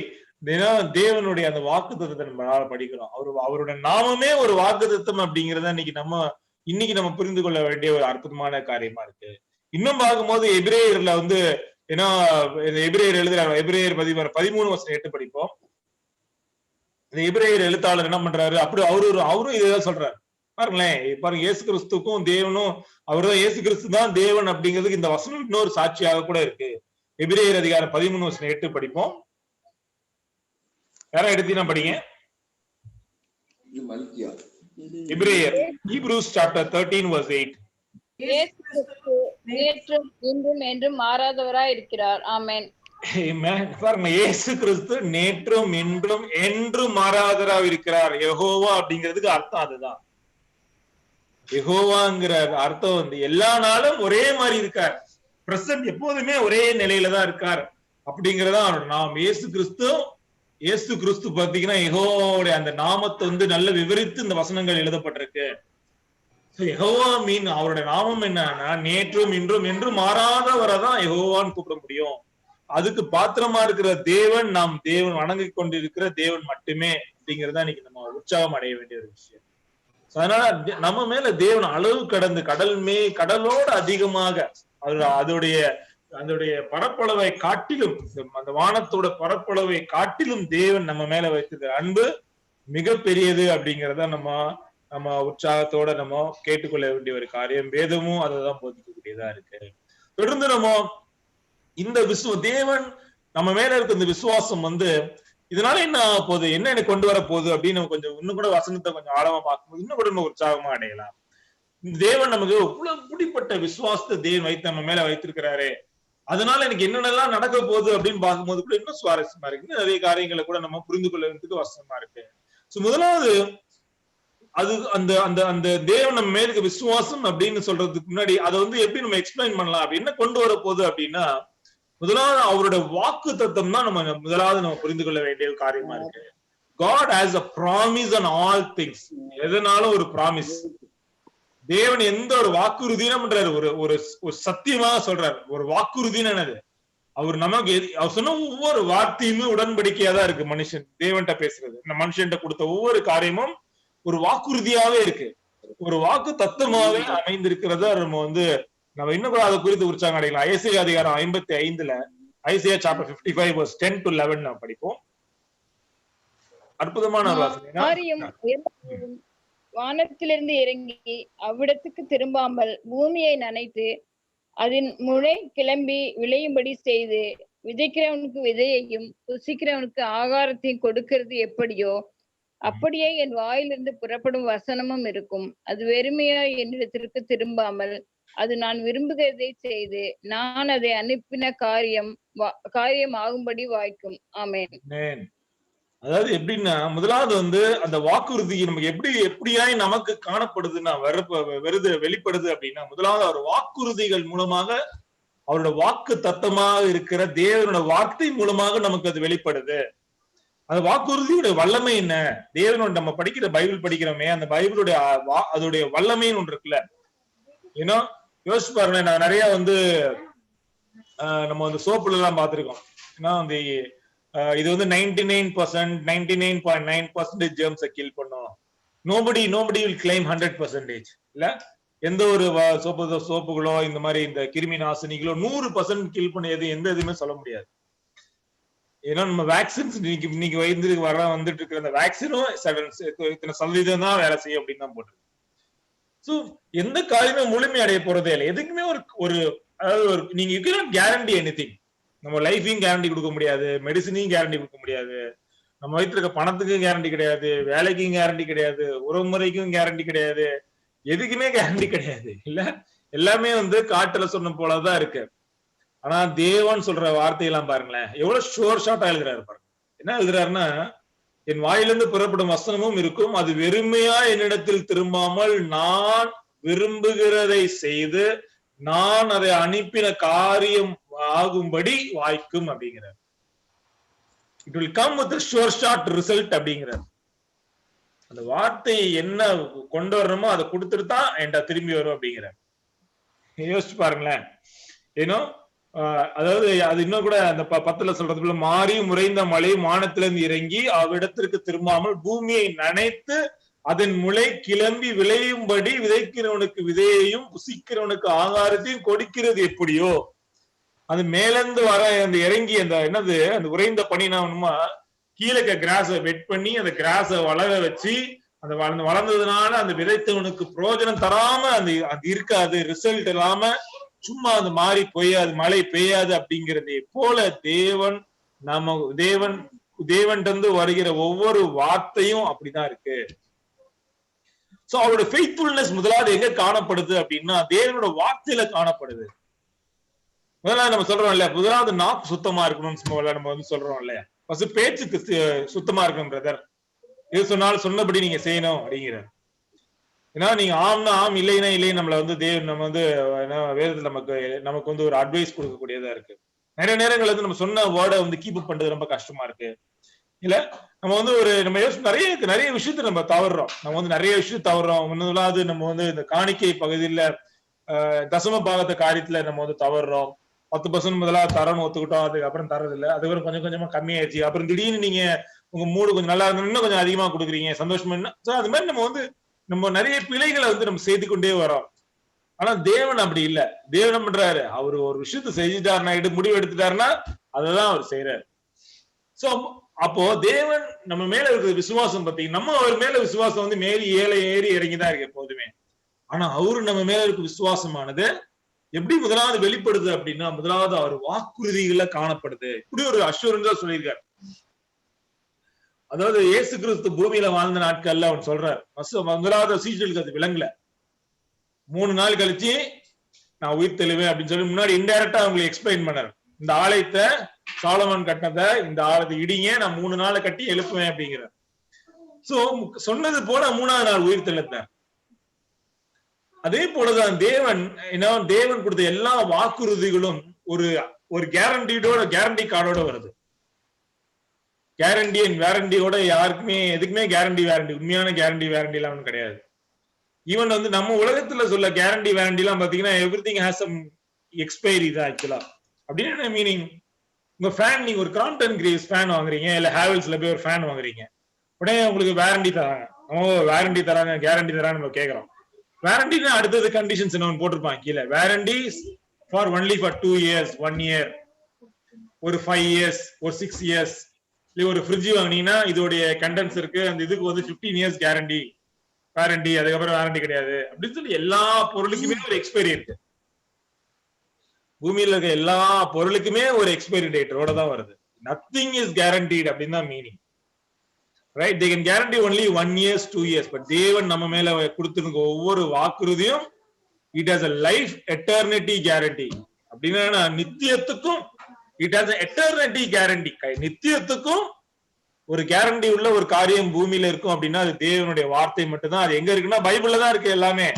தேவனுடைய அந்த வாக்குத்தத்தத்தை நம்மளால படிக்கிறோம். அவருடைய நாமமே ஒரு வாக்குத்தத்தம் அப்படிங்கறத இன்னைக்கு நம்ம புரிந்து கொள்ள வேண்டிய ஒரு அற்புதமான காரியமா இருக்கு. இன்னும் பார்க்கும்போது எபிரேயர்ல ஏன்னா எபிரேயர் எழுதுறாரு, எபிரேயர் 13:8 படிப்போம். இந்த எபிரேயர் எழுத்தாளர் என்ன பண்றாரு, அப்படி அவரும் இதான் சொல்றாரு பாருங்களேன். பாருங்க, இயேசு கிறிஸ்துக்கும் தேவனும் அவர்தான், இயேசு கிறிஸ்து தான் தேவன் அப்படிங்கிறதுக்கு இந்த வசனம் இன்னொரு சாட்சியாக கூட இருக்கு. எபிரேயர் அதிகாரம் 13:8 படிப்போம். யாரா எடுத்தீங்கன்னா படிங்க. எபிரேயர், ஹீப்ரூஸ் சாப்டர் 13:8. நேற்றும் இன்றும் என்றும் மாறாதவராய் இருக்கிறார். ஆமென். பாருங்க, இயேசு கிறிஸ்து நேற்றும் இன்றும் என்றும் மாறாதவராக இருக்கிறார். யெகோவா அப்படிங்கிறதுக்கு அர்த்தம் அதுதான். யெகோவாங்கிற அர்த்தம் எல்லா நாளும் ஒரே மாதிரி இருக்கார், பிரசன்ட் எப்போதுமே ஒரே நிலையில தான் இருக்கார் அப்படிங்கறதா நாம். இயேசு கிறிஸ்து பாத்தீங்கன்னா யெகோவாவுடைய அந்த நாமத்தை நல்ல விவரித்து இந்த வசனங்கள் எழுதப்பட்டிருக்கு. யெகோவா மீன் அவருடைய நாமம் என்னன்னா நேற்றும் இன்றும் என்றும் மாறாதவரை தான் யெகோவான்னு கூப்பிட முடியும். அதுக்கு பாத்திரமா இருக்கிற தேவன், நாம் தேவன் வணங்கி கொண்டிருக்கிற தேவன் மட்டுமே அப்படிங்கறதா இன்னைக்கு நம்ம உற்சாகம் அடைய வேண்டிய ஒரு விஷயம். அதனால நம்ம மேல தேவன் அளவு கடந்து கடலோடு அதிகமாக அதோடைய பரப்பளவை காட்டிலும், அந்த வானத்தோட பரப்பளவை காட்டிலும் தேவன் நம்ம மேல வைத்திருக்கிற அன்பு மிக பெரியது அப்படிங்கறத நம்ம உற்சாகத்தோட நம்ம கேட்டுக்கொள்ள வேண்டிய ஒரு காரியம். வேதமும் அதைதான் போதிக்கக்கூடியதா இருக்கு. தொடர்ந்து நம்ம இந்த தேவன் நம்ம மேல இருக்க இந்த விசுவாசம் இதனால என்ன ஆக போகுது, என்ன எனக்கு கொண்டு வர போகுது அப்படின்னு கொஞ்சம் இன்னும் கூட வசனத்தை கொஞ்சம் ஆழமா பார்க்கும்போது இன்னும் கூட நம்ம உற்சாகமா அடையலாம். இந்த தேவன் நமக்கு இவ்வளவு பிடிப்பட்ட விசுவாசத்தை தேவன் வைத்து நம்ம மேல வைத்திருக்கிறாரு, அதனால எனக்கு என்னென்னலாம் நடக்க போகுது அப்படின்னு பார்க்கும்போது கூட இன்னும் சுவாரஸ்யமா இருக்கு. நிறைய காரியங்களை கூட நம்ம புரிந்து கொள்வதற்கு வசனமா இருக்கு. முதலாவது அது அந்த அந்த அந்த தேவன் நம்ம மேலுக்கு விசுவாசம் அப்படின்னு சொல்றதுக்கு முன்னாடி அதை வந்து எப்படி நம்ம எக்ஸ்பிளைன் பண்ணலாம் அப்படின்னு கொண்டு வர போகுது அப்படின்னா, முதலாவது அவருடைய வாக்கு தத்துவம் தான் நம்ம முதலாவது நம்ம புரிந்து கொள்ள வேண்டிய காரியமா இருக்கு. God has a promise on all things. எதனாலும் ஒரு ப்ராமிஸ். தேவன் எந்த ஒரு வாக்குறுதியும் பண்றாரு, ஒரு ஒரு சத்தியமாக சொல்றாரு. ஒரு வாக்குறுதின்னு என்னது? அவர் நமக்கு அவர் சொன்ன ஒவ்வொரு வார்த்தையுமே உடன்படிக்கையா தான் இருக்கு. மனுஷன் தேவன்கிட்ட பேசுறது, இந்த மனுஷன்கிட்ட கொடுத்த ஒவ்வொரு காரியமும் ஒரு வாக்குறுதியாவே இருக்கு, ஒரு வாக்கு தத்துவமாவே அமைந்திருக்கிறத நம்ம இன்னும் கூட அதை குறித்து உற்சாகம் அடையலாம். ஐசியா அதிகாரம் 55 ஐசியா சாப்டர் 55 verse 10 to 11 நாம் படிப்போம். அற்புதமான வானத்திலிருந்து இறங்கி அவ்விடத்துக்கு திரும்பாமல் பூமியை நனைத்து அதன் முளை கிளம்பி விளையும்படி செய்து விதைக்கிறவனுக்கு விதையையும் புசிக்கிறவனுக்கு ஆகாரத்தையும் கொடுக்கிறது எப்படியோ அப்படியே என் வாயிலிருந்து புறப்படும் வசனமும் இருக்கும். அது வெறுமையா என்னிடத்திற்கு திரும்பாமல் அது நான் விரும்புகிறதை செய்து நான் அதை அனுப்பின காரியம் ஆகும்படி வாய்க்கும். ஆமென். அதாவது எப்படின்னா, முதலாவது அந்த வாக்குறுதி நமக்கு எப்படியாய் நமக்கு காணப்படுதுன்னா வெளிப்படுது அப்படின்னா, முதலாவது அவர் வாக்குறுதிகள் மூலமாக, அவரோட வாக்கு தத்தமாக இருக்கிற தேவனோட வார்த்தை மூலமாக நமக்கு அது வெளிப்படுது. அந்த வாக்குறுதியோட வல்லமை என்ன? தேவனோட நம்ம படிக்கிற பைபிள் படிக்கிறோமே, அந்த பைபிளுடைய அதோடைய வல்லமைன்னு ஒன்று இருக்குல்ல. ஏன்னா யோசிச்சு பாருங்க, நான் நிறைய நம்ம சோப்புல எல்லாம் பார்த்திருக்கோம். ஏன்னா இது 99.9% ஜெர்ம்ஸை கில் பண்ணும். நோபடி வில் கிளைம் 100% இல்ல. எந்த ஒரு சோப்புகளோ இந்த மாதிரி இந்த கிருமி நாசினிகளோ 100% கில் பண்ணியது எந்த இதுவுமே சொல்ல முடியாது. ஏன்னா நம்ம வேக்சின்ஸ் இன்னைக்கு வந்துட்டு இருக்கிற அந்த வேக்சினும் இத்தனை சதவீதம் தான் வேலை செய்யும் அப்படின்னு தான் போட்டு. சோ எந்த காரியமே முழுமை அடைய போறதே இல்லை. எதுக்குமே அதாவது நீங்க கேரண்டி எனிதிங். நம்ம லைஃபையும் கேரண்டி கொடுக்க முடியாது, மெடிசனையும் கேரண்டி கொடுக்க முடியாது, நம்ம வயிற்று இருக்க பணத்துக்கும் கேரண்டி கிடையாது, வேலைக்கும் கேரண்டி கிடையாது, உறவுமுறைக்கும் கேரண்டி கிடையாது, எதுக்குமே கேரண்டி கிடையாது இல்ல. எல்லாமே காட்டுல சொன்ன போலதான் இருக்கு. ஆனா தேவன் சொல்ற வார்த்தையெல்லாம் பாருங்களேன், எவ்வளவு ஷோர் ஷார்ட்டா எழுதுறாரு பாருங்க. என்ன எழுதுறாருன்னா, என் வாயிலிருந்து புறப்படும் வசனமும் இருக்கும், அது வெறுமையா என்னிடத்தில் திரும்பாமல் நான் விரும்புகிறதை செய்து நான் அதை அனுப்பின காரியம் ஆகும்படி வாய்க்கும் அப்படிங்கிறார். It will come with sure short result அப்படிங்கிறார். அந்த வார்த்தையை என்ன கொண்டு வரணுமோ அதை கொடுத்துட்டு தான் என்கிட்ட திரும்பி வரும் அப்படிங்கிறார். யோசிச்சு பாருங்களேன். ஏன்னோ அதாவது அது இன்னும் கூட அந்த 10 சொல்றது போல, மாறி முறைந்த மழை வானத்திலிருந்து இறங்கி அவ்விடத்திற்கு திரும்பாமல் பூமியை நனைத்து அதன் முளை கிளம்பி விளையும்படி விதைக்கிறவனுக்கு விதையையும் புசிக்கிறவனுக்கு ஆகாரத்தையும் கொடுக்கிறது எப்படியோ, அது மேலிருந்து வர அந்த இறங்கி அந்த உறைந்த பனினா கீழே கிராஸை வெட் பண்ணி அந்த கிராஸை வளர வச்சு அந்த வளர்ந்ததுனால அந்த விதைத்தவனுக்கு பிரயோஜனம் தராம அது இருக்காது, ரிசல்ட் இல்லாம சும்மா அது மாறி பெய்யாது, மழை பெய்யாது அப்படிங்கிறதே போல தேவன் வருகிற ஒவ்வொரு வார்த்தையும் அப்படிதான் இருக்கு. சோ அவரோட ஃபெய்த்ஃபுல்னஸ் முதலாவது எங்க காணப்படுது அப்படின்னா தேவனோட வார்த்தையில காணப்படுது. முதலாவது நம்ம சொல்றோம் இல்லையா, முதலாவது நாக்கு சுத்தமா இருக்கணும்னு நம்ம சொல்றோம் இல்லையா, ஃபர்ஸ்ட் பேச்சுக்கு சுத்தமா இருக்கணும் பிரதர், எது சொன்னாலும் சொன்னபடி நீங்க செய்யணும் அப்படிங்கிறார். ஏன்னா நீங்க ஆம்னா ஆம், இல்லைன்னா இல்லை. நம்மள தேவன் நம்ம வேதத்துல நமக்கு ஒரு அட்வைஸ் கொடுக்கக்கூடியதா இருக்கு. நிறைய நேரங்கள் நம்ம சொன்ன வேர்டை கீப் அப் பண்றது ரொம்ப கஷ்டமா இருக்கு இல்ல. நம்ம நம்ம நிறைய விஷயத்த நம்ம தவறுறோம். நம்ம நிறைய விஷயம் தவறுறோம். முன்னது நம்ம இந்த காணிக்கை பகுதியில தசம பாகத்த காரியத்துல நம்ம தவறுறோம். 10% முதலாவது தரணும் ஒத்துக்கிட்டோம், அதுக்கப்புறம் தரது இல்லை, அதுக்கப்புறம் கொஞ்சம் கொஞ்சமா கம்மியாயிடுச்சு. அப்புறம் திடீர்னு நீங்க உங்க மூடு கொஞ்சம் நல்லா இன்னும் கொஞ்சம் அதிகமா கொடுக்குறீங்க, சந்தோஷமா. அது மாதிரி நம்ம நிறைய பிழைகளை நம்ம செய்து கொண்டே வரோம். ஆனா தேவன் அப்படி இல்லை. தேவன் என்ன பண்றாரு, அவர் ஒரு விஷயத்த செஞ்சுட்டாருன்னா, முடிவு எடுத்துட்டாருன்னா அததான் அவர் செய்யறாரு. சோ அப்போ தேவன் நம்ம மேல இருக்கிற விசுவாசம் பார்த்தீங்கன்னா, நம்ம அவர் மேல விசுவாசம் ஏறி இறங்கிதான் இருக்கு எப்போதுமே. ஆனா அவரு நம்ம மேல இருக்க விசுவாசமானது எப்படி முதலாவது வெளிப்படுது அப்படின்னா, முதலாவது அவர் வாக்குறுதிகள்ல காணப்படுது. இப்படி ஒரு அஷூரன்ஸா சொல்லியிருக்காரு. அதாவது இயேசு கிறிஸ்து பூமியில வாழ்ந்த நாட்கள்ல அவன் சொல்றார், முதலாவது சீஷர்களுக்கு அது விளங்கல. 3 நாள் கழிச்சு நான் உயிர் தெளிவேன் அப்படின்னு சொல்லி முன்னாடி இன்டைரக்டா அவங்களுக்கு எக்ஸ்பிளைன் பண்ணார். இந்த ஆலயத்தை சாலமன் கட்டினதை, இந்த ஆலயத்தை இடிங்க, நான் 3 நாளை கட்டி எழுப்புவேன் அப்படிங்கிறார். சோ சொன்னது போல 3ஆவது நாள் உயிர் தெழுந்தார். அதே போலதான் தேவன் தேவன் கொடுத்த எல்லா வாக்குறுதிகளும் ஒரு கேரண்டி கார்டோட வருது. கேரண்டி அண்ட் வேரண்டியோட யாருக்குமே எதுக்குமே கேரண்டி வேரண்டி உண்மையான கேரண்டி வேரண்டி எல்லாம் கிடையாது. ஈவன் நம்ம உலகத்துல சொல்ல கேரண்டி வேரண்டி எல்லாம் பாத்தீங்கன்னா எவ்ரிதிங் ஹேஸ் சம் எக்ஸ்பைரி தான் ஆக்சுவலா. அப்படின்னு மீனிங் உங்க ஃபேன், நீங்க ஒரு கிராம்ப்டன் கிரீவ்ஸ் ஃபேன் வாங்குறீங்க, இல்ல ஹேவல்ஸ்ல போய் ஒரு ஃபேன் வாங்குறீங்க, உடனே உங்களுக்கு வேரண்டி தராங்க. வேரண்டி தராங்க, கேரண்டி தரான்னு நம்ம கேட்கறோம். வேரண்டினா அடுத்தது கண்டிஷன்ஸ் என்ன போட்டிருப்பாங்க கீழே. Warranty for only for 2 years, 1 year, ஒரு 5 years, ஒரு 6 years. இல்ல ஒரு ஃப்ரிட்ஜ் வாங்கினீங்கன்னா இதோடைய கண்டென்ஸ் இருக்கு, அந்த இதுக்கு 15 years கேரண்டி வாரண்டி, அதுக்கப்புறம் வாரண்டி கிடையாது அப்படின்னு சொல்லி எல்லா பொருளுக்குமே ஒரு எக்ஸ்பைரி இருக்கு. பூமியில இருக்க எல்லா பொருளுக்குமே ஒரு எக்ஸ்பைரி டேட்டோட தான் வருது. நத்திங் இஸ் கேரண்டீட் அப்படின்னு தான் meaning. Right? they can guarantee only 1 year, 2 years. But தேவன் நம்ம மேல கொடுத்திருக்க ஒவ்வொரு வாக்குறுதியும் it has a life eternity guarantee. அப்படின்னா நித்தியத்துக்கும் it has a eternity guarantee. நித்தியத்துக்கும் ஒரு கேரண்டி உள்ள ஒரு காரியம் பூமியில இருக்கும் அப்படின்னா அது தேவனுடைய வார்த்தை மட்டும்தான். அது எங்க இருக்குன்னா பைபிள்ல தான் இருக்கு எல்லாமே.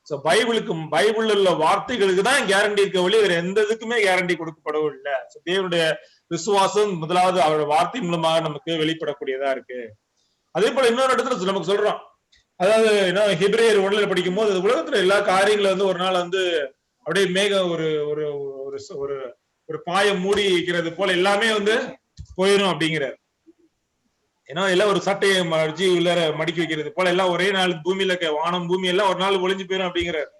சோ பைபிள்ல உள்ள வார்த்தைகளுக்கு தான் கேரண்டி இருக்க வழி, வேற எந்த இதுக்குமே கேரண்டி கொடுக்கப்படவும் இல்லை. தேவனுடைய விசுவாசம் முதலாவது அவருடைய வார்த்தை மூலமாக நமக்கு வெளிப்படக்கூடியதா இருக்கு. அதே போல இன்னொரு இடத்துல நமக்கு சொல்றோம், அதாவது என்ன ஹெபிரேயர் 1 படிக்கும் போது உலகத்துல எல்லா காரியங்களும் ஒரு நாள் அப்படியே மேகம் ஒரு பாயம் மூடி வைக்கிறது போல எல்லாமே போயிடும் அப்படிங்கிறார். ஏன்னா எல்லாம் ஒரு சட்டையை அடிச்சு உள்ளார மடிக்கி வைக்கிறது போல எல்லாம் ஒரே நாள் பூமியில வானம் பூமி எல்லாம் ஒரு நாள் ஒளிஞ்சு போயிடும் அப்படிங்கிறார்.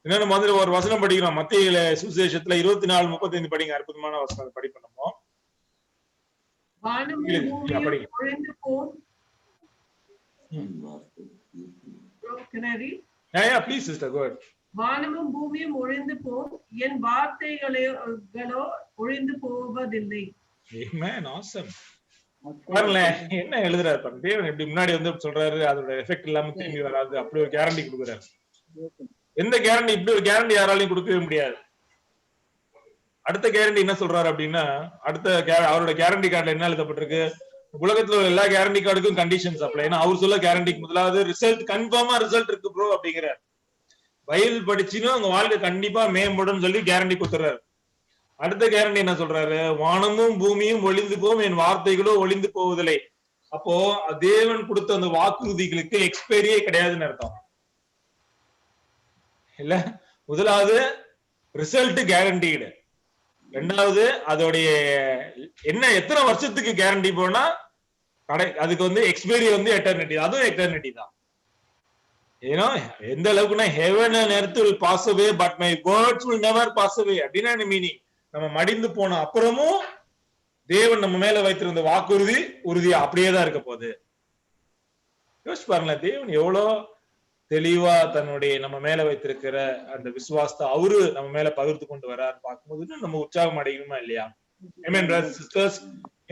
என்னன்னு முதல்ல ஒரு வசனம் படிக்கிறோம், மத்திய சுவிசேஷத்துல 24:35 படிங்க. அற்புதமான வசனம் படிப்போம். வானமும் பூமியும் ஒழிந்து போம், என் வார்த்தைகளோ ஒழிந்து போவதில்லை. என்ன எழுதுறாரு தேவன், எப்படி முன்னாடி சொல்றாரு, அதோட எஃபெக்ட் இல்லாம திரும்பி வராது, அப்படி ஒரு கேரண்டி கொடுக்குறாரு. எந்த கேரண்டி இப்படி ஒரு கேரண்டி யாராலையும் கொடுக்கவே முடியாது. அடுத்த கேரண்டி என்ன சொல்றாரு அப்படின்னா, அவரோட கேரண்டி கார்டுல என்ன எழுதப்பட்டிருக்கு, உலகத்துல உள்ள எல்லா கேரண்டி கார்டுக்கும் கண்டிஷன்ஸ் அப்ளை. ஏன்னா அவர் சொல்ல கேரண்டிக்கு முதலாவது ரிசல்ட், கன்ஃபார்மா ரிசல்ட் இருக்கு ப்ரோ அப்படிங்கிறார். பைபிள் படிச்சுன்னு உங்க வாழ்க்கை கண்டிப்பா மேம்படும் சொல்லி கேரண்டி கொடுத்துறாரு. அடுத்த கேரண்டி என்ன சொல்றாரு, வானமும் பூமியும் ஒளிந்து போகும், என் வார்த்தைகளோ ஒளிந்து போவதில்லை. அப்போ தேவன் கொடுத்த அந்த வாக்குறுதிகளுக்கு எக்ஸ்பைரியே கிடையாதுன்னு அர்த்தம் இல்ல. முதலாவது ரிசல்ட் கேரண்டீடு, ரெண்டாவது அதோடைய எத்தனை வருஷத்துக்கு கேரண்டி போனா அதுக்கு எக்ஸ்பைரி எட்டர்னிட்டி, அதுவும் எட்டர்னிட்டி தான். ஏன்னா எந்த அளவுக்குன்னா heaven and earth will pass away but my words will never pass away அப்படின்னா என்ன மீனிங், நம்ம மடிந்து போன அப்புறமும் தேவன் நம்ம மேல வைத்திருந்த வாக்குறுதி உறுதியா அப்படியேதான் இருக்க போகுது. யோசிச்சு பாருங்களேன், தேவன் எவ்வளவு தெளிவா தன்னுடைய நம்ம மேல வைத்திருக்கிற அந்த விசுவாசத்தை அவரு நம்ம மேல பகிர்ந்து கொண்டு வரான்னு பார்க்கும்போது நம்ம உற்சாகம் அடையணுமா இல்லையா? Amen, brothers and sisters.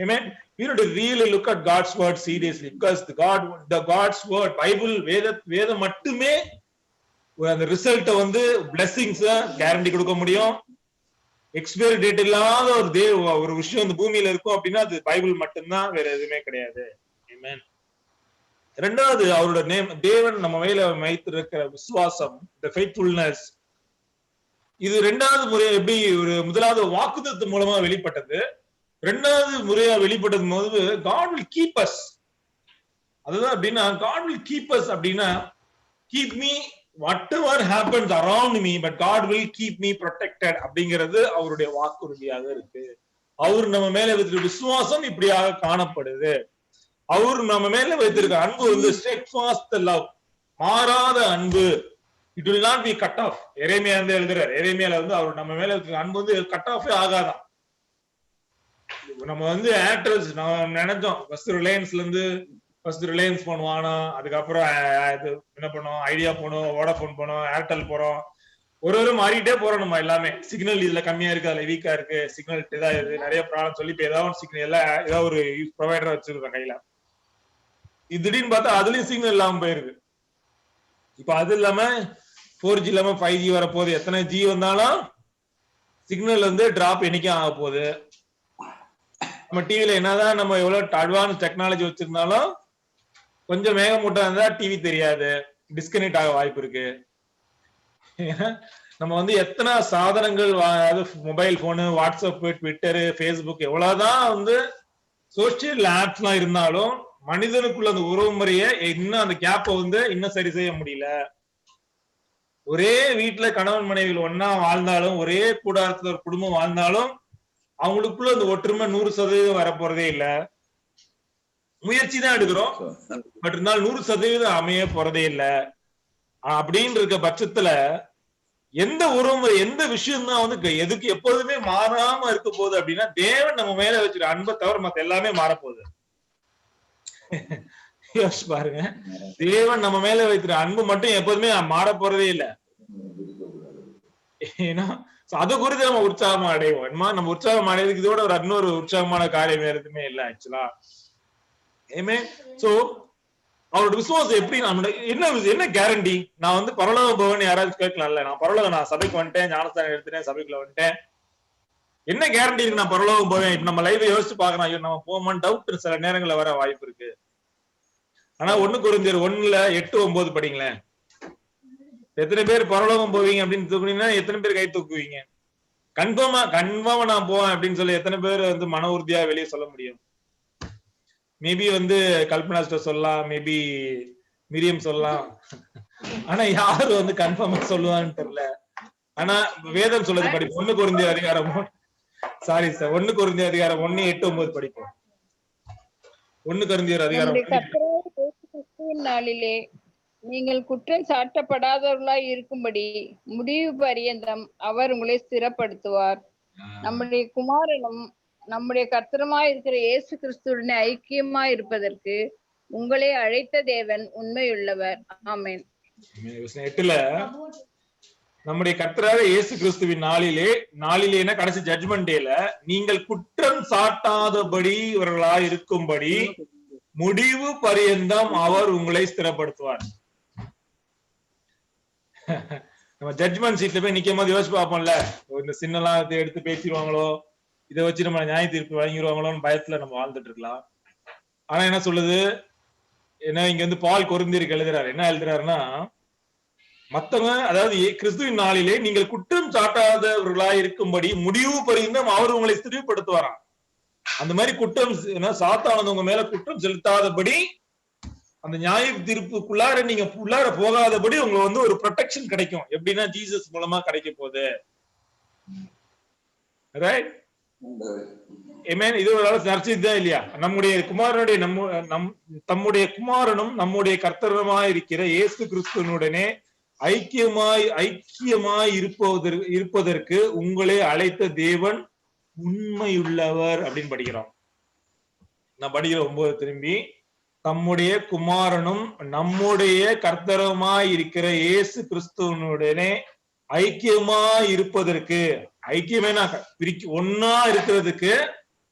Amen. We need to really look at God's word seriously, because the God's word, Bible, வேதம் மட்டுமே அந்த ரிசல்ட் blessings கேரண்டி கொடுக்க முடியும். எக்ஸ்பைரி டேட் இல்லாத ஒரு விஷயம் பூமியில இருக்கும் அப்படின்னா அது பைபிள் மட்டும்தான், வேற எதுவுமே கிடையாது. Amen. ரெண்டாவது அவரோட தேவன் நம்ம மேல வைத்திருக்கிற விசுவாசம், the faithfulness, இது ரெண்டாவது முறையா எப்படி முதலாவது வாக்குத்தத்தம் மூலமா வெளிப்பட்டது, ரெண்டாவது முறையா வெளிப்பட்டது போது God will keep us. அதுதான் அப்படின்னா God will keep us அப்படின்னா keep me whatever happens around me, but God will keep me protected அப்படிங்கிறது அவருடைய வாக்குறுதியாக இருக்கு. அவர் நம்ம மேல வைத்திருக்க விசுவாசம் இப்படியாக காணப்படுது. அவர் நம்ம மேல வைத்திருக்க அன்பு steadfast love, மாறாத அன்பு. It will not be cut off. எரேமியா எழுதுறார், எரேமியால அவர் நம்ம மேல இருக்க அன்பு கட் ஆஃபே ஆகாதான். நம்ம ஆக்டர்ஸ் நம்ம நினைச்சோம் ஃபர்ஸ்ட் ரிலையன்ஸ் போனோம், ஆனா அதுக்கப்புறம் என்ன பண்ணோம், ஐடியா போனோம், வோடாஃபோன் போனோம், ஏர்டெல் போறோம், ஒரு மாறிட்டே போறோம். நம்ம எல்லாமே சிக்னல் இதுல கம்மியா இருக்கு, அதுல வீக்கா இருக்கு, சிக்னல் இதாகுது, நிறைய ப்ராப்ளம் சொல்லி இப்ப ஏதாவது சிக்னல் எல்லாம் ஏதாவது ஒரு ப்ரொவைடரா வச்சிருக்கோம் கையில. இது திடீர்னு பார்த்தா அதுலயும் சிக்னல் இல்லாம போயிருக்கு. இப்ப அது இல்லாம 4G இல்லாம 5G வர போகுது. எத்தனை G வந்தாலும் சிக்னல் டிராப் என்னைக்கும் ஆக போகுது. நம்ம டிவில என்னதான் நம்ம எவ்வளவு அட்வான்ஸ் டெக்னாலஜி வச்சிருந்தாலும் கொஞ்சம் மேகமூட்டம் இருந்தா டிவி தெரியாது, டிஸ்கனெக்ட் ஆக வாய்ப்பு இருக்கு. நம்ம வந்து எத்தனை சாதனங்கள், mobile phone, WhatsApp, Twitter, Facebook, எவ்வளவுதான் வந்து சோசியல் ஆப்ஸ் எல்லாம் இருந்தாலும் மனிதனுக்குள்ள அந்த உறவு முறைய இன்னும் அந்த கேப்பை வந்து இன்னும் சரி செய்ய முடியல. ஒரே வீட்டுல கணவன் மனைவிகள் ஒன்னா வாழ்ந்தாலும், ஒரே கூடாரத்துல ஒரு குடும்பம் வாழ்ந்தாலும் அவங்களுக்குள்ள அந்த ஒற்றுமை 100% வரப்போறதே இல்ல. முயற்சி தான் எடுக்கிறோம், பட் இருந்தாலும் 100% அமைய போறதே இல்ல. அப்படின்னு இருக்க பட்சத்துல எந்த உறவுமுறை, எந்த விஷயம் தான் வந்து எதுக்கு எப்போதுமே மாறாம இருக்க போகுது அப்படின்னா, தேவன் நம்ம மேல வச்சிருக்க அன்பை தவிர மத்த எல்லாமே மாறப்போகுது. யோசிச்சு பாருங்க, தேவன் நம்ம மேல வைக்கிற அன்பு மட்டும் எப்போதுமே மாற போறதே இல்லை. ஏன்னா அது குறித்து நம்ம உற்சாகமா அடைவோம். நம்ம உற்சாகம் அடைவதுக்கு இதோட ஒரு இன்னொரு உற்சாகமான காரியம் எதுவுமே இல்லை ஆக்சுவலா. சோ அவரோட விசுவாசம் எப்படி, என்ன கேரண்டி? நான் வந்து பரலோகம் போவேன்னு யாராவது கேட்கலாம்ல. நான் பரலோகம், நான் சபைக்கு வந்துட்டேன், ஞானஸ்தானம் எடுத்துட்டேன், சபைக்குள்ள வந்துட்டேன், என்ன கேரண்டி இருக்கு நான் பரலோகம் போவேன்? இப்ப நம்ம லைவ் யோசிச்சு பாக்கலாம், ஐயோ நம்ம போவோமான்னு டவுட் சில நேரங்கள்ல வர வாய்ப்பு இருக்கு. ஆனா 1 கொரிந்தியர் 1:8-9 படிங்களேன். எத்தனை பேர் பரலோகம் போவீங்க அப்படின்னு தூக்குனீங்கன்னா எத்தனை பேர் கை தூக்குவீங்க? கன்ஃபார்மா நான் போவேன் அப்படின்னு சொல்லி எத்தனை பேர் வந்து மன உறுதியா வெளியே சொல்ல முடியும்? மேபி வந்து கல்பனா சொல்லலாம், மேபி மிரியம் சொல்லலாம், ஆனா யாரு வந்து கன்ஃபார்மா சொல்லுவான்னு தெரியல. ஆனா வேதம் சொல்றது படிப்போம். 1 கொரிந்தியர் அதிகாரம் 1 கொரிந்தியர் அதிகாரம் 1:8-9 படிப்போம். 1 கொரிந்தியர் அதிகாரம் நாளிலே நீங்கள் குற்றம் சாட்டப்படாதவர்களாய் இருக்கும்படி முடிவு பரியந்தம் அவர் உங்களை ஸ்திரப்படுத்துவார். நம்முடைய குமாரனும் நம்முடைய கர்த்தருமாய் இருக்கிற இயேசு கிறிஸ்துவுடனே ஐக்கியமாய் இருப்பதற்கு உங்களை அழைத்த தேவன் உண்மையுள்ளவர். ஆமென். 8ல நம்முடைய கர்த்தராக இயேசு கிறிஸ்துவின் நாளிலேனா கடைசி ஜட்ஜ்மெண்ட் டேல நீங்கள் குற்றம் சாட்டாதபடி இவர்களாய் இருக்கும்படி முடிவு பரியந்தம் அவர் உங்களை ஸ்திரப்படுத்துவார். நம்ம ஜட்ஜ்மெண்ட் சீட்ல போய் நிக்கும் போது யோசிச்சு பார்ப்போம்ல, இந்த சின்னலாம் எடுத்து பேசிடுவாங்களோ, இதை வச்சு நம்ம நியாய தீர்ப்பு வழங்கிடுவாங்களோன்னு பயத்துல நம்ம வாழ்ந்துட்டு இருக்கலாம். ஆனா என்ன சொல்லுது, ஏன்னா இங்க வந்து பால் கொரிந்தியருக்கு எழுதுறாரு. என்ன எழுதுறாருன்னா, மத்தவங்க, அதாவது கிறிஸ்துவின் நாளிலே நீங்கள் குற்றம் சாட்டாதவர்களாய் இருக்கும்படி முடிவு பரியந்தம் அவர் உங்களை ஸ்திரப்படுத்துவாராம். அந்த மாதிரி குற்றம் சாத்தானது உங்க மேல குற்றம் செலுத்தாதபடி, அந்த நியாய தீர்ப்புக்குள்ளார நீங்க உள்ளார போகாதபடி உங்க வந்து ஒரு ப்ரொடெக்ஷன் கிடைக்கும். எப்படின்னா ஜீசஸ் மூலமா கிடைக்க போகுது. ரைட்? ஆமென். இது ஒரு நற்செய்திதான் இல்லையா? நம்முடைய குமாரனுடைய தம்முடைய குமாரனும் நம்முடைய கர்த்தருமாய் இருக்கிற இயேசு கிறிஸ்துவனுடனே ஐக்கியமாய் இருப்பதற்கு உங்களை அழைத்த தேவன் உண்மையுள்ளவர் அப்படின்னு படிக்கிறோம். நான் படிக்கிறேன் 9 திரும்பி. தம்முடைய குமாரனும் நம்முடைய கர்த்தருமாய் இருக்கிற இயேசு கிறிஸ்துவனுடனே ஐக்கியமாய் இருப்பதற்கு, ஐக்கியமேனா ஒன்னா இருக்கிறதுக்கு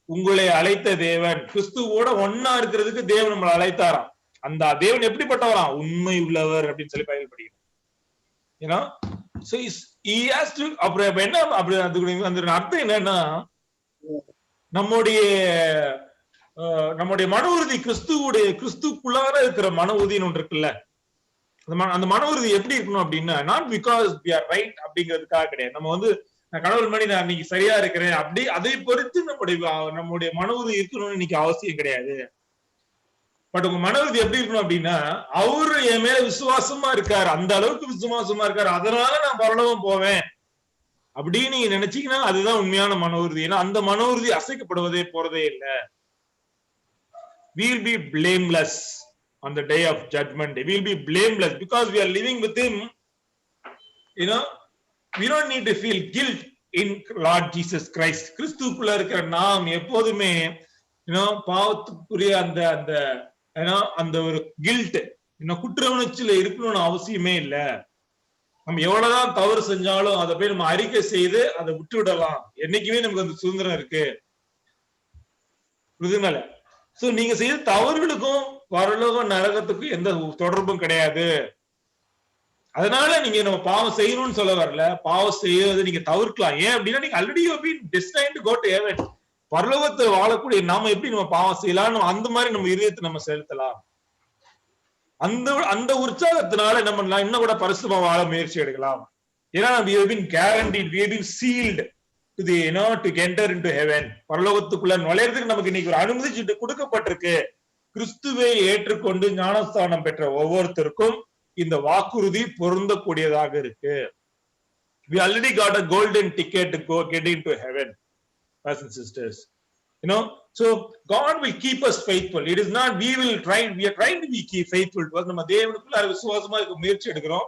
உங்களை அழைத்த தேவன், கிறிஸ்துவோட ஒன்னா இருக்கிறதுக்கு தேவன் நம்மளை அழைத்தாராம். அந்த தேவன் எப்படிப்பட்டவராம்? உண்மை உள்ளவர் அப்படின்னு சொல்லி பைபிள் படிக்கிறோம். அப்புறம் என்ன, அப்படி அந்த அர்த்தம் என்னன்னா, நம்முடைய மன உறுதி கிறிஸ்துக்குள்ளார இருக்கிற மன உறுதின்னு ஒன்று இருக்குல்ல, அந்த மன உறுதி எப்படி இருக்கணும் அப்படின்னா, not because we are right அப்படிங்கிறதுக்காக கிடையாது. நம்ம வந்து கடவுள் மணி நான் இன்னைக்கு சரியா இருக்கிறேன் அப்படி அதை பொறுத்து நம்முடைய மன உறுதி இருக்கணும்னு இன்னைக்கு அவசியம் கிடையாது. பட் உங்க மன உறுதி எப்படி இருக்கணும் அப்படின்னா, அவரு என் மேல விசுவாசமா இருக்காரு, அந்த அளவுக்கு விசுவாசமா இருக்காரு, அதனால நான் பரலோகம் போவேன் அப்படின்னு நீங்க நினைச்சீங்கன்னா அதுதான் உண்மையான மன உறுதி. ஏன்னா அந்த மன உறுதி அசைக்கப்படுவதே போறதே இல்லை. We will be blameless on the day of judgment day. We will be blameless because we are living with him. We don't need to feel guilt in Lord Jesus Christ. கிறிஸ்துவுக்குள்ள இருக்கிற நாம் எப்போதுமே பாவத்துக்குரிய அந்த ஒரு கில்ட், குற்ற உணர்ச்சியில இருக்கணும்னு அவசியமே இல்லை. நம்ம எவ்வளவுதான் தவறு செஞ்சாலும் அதை போய் நம்ம அறிக்கை செய்து அதை விட்டு விடலாம். என்னைக்குமே நமக்கு அந்த சுதந்திரம் இருக்கு. புரியுதுங்கள? சோ நீங்க செய்த தவறுகளுக்கும் பரலோக நரகத்துக்கும் எந்த தொடர்பும் கிடையாது. அதனால நீங்க நம்ம பாவம் செய்யணும்னு சொல்ல வரல, பாவம் செய்யறது நீங்க தவிர்க்கலாம். ஏன் அப்படின்னா, நீங்க already you been destined to go to heaven. பரலோகத்தை வாழக்கூடிய நாம எப்படி நம்ம பாவம் செய்யலாம், அந்த மாதிரி நம்ம இதயத்தை நம்ம செலுத்தலாம். அந்த அந்த உற்சாகத்தினால நம்ம இன்னும் கூட பரிசுத்தமா வாழ முயற்சி எடுக்கலாம். ஏன்னா we have been guaranteed, we have been sealed to the to enter into heaven. பரலோகத்துக்குள்ள நுழைறதுக்கு நமக்கு இன்னைக்கு ஒரு அனுமதி சீட்டு கொடுக்கப்பட்டிருக்கு. கிறிஸ்துவை ஏற்றுக்கொண்டு ஞானஸ்தானம் பெற்ற ஒவ்வொருத்தருக்கும் இந்த வாக்குறுதி பொருந்தக்கூடியதாக இருக்கு. We already got a golden ticket to go get into heaven, brothers and sisters. So God will keep us faithful. It is not we are trying to be faithful to us. நம்ம தேவனுக்குள்ள விசுவாசமா இருக்க முயற்சி எடுக்கிறோம்.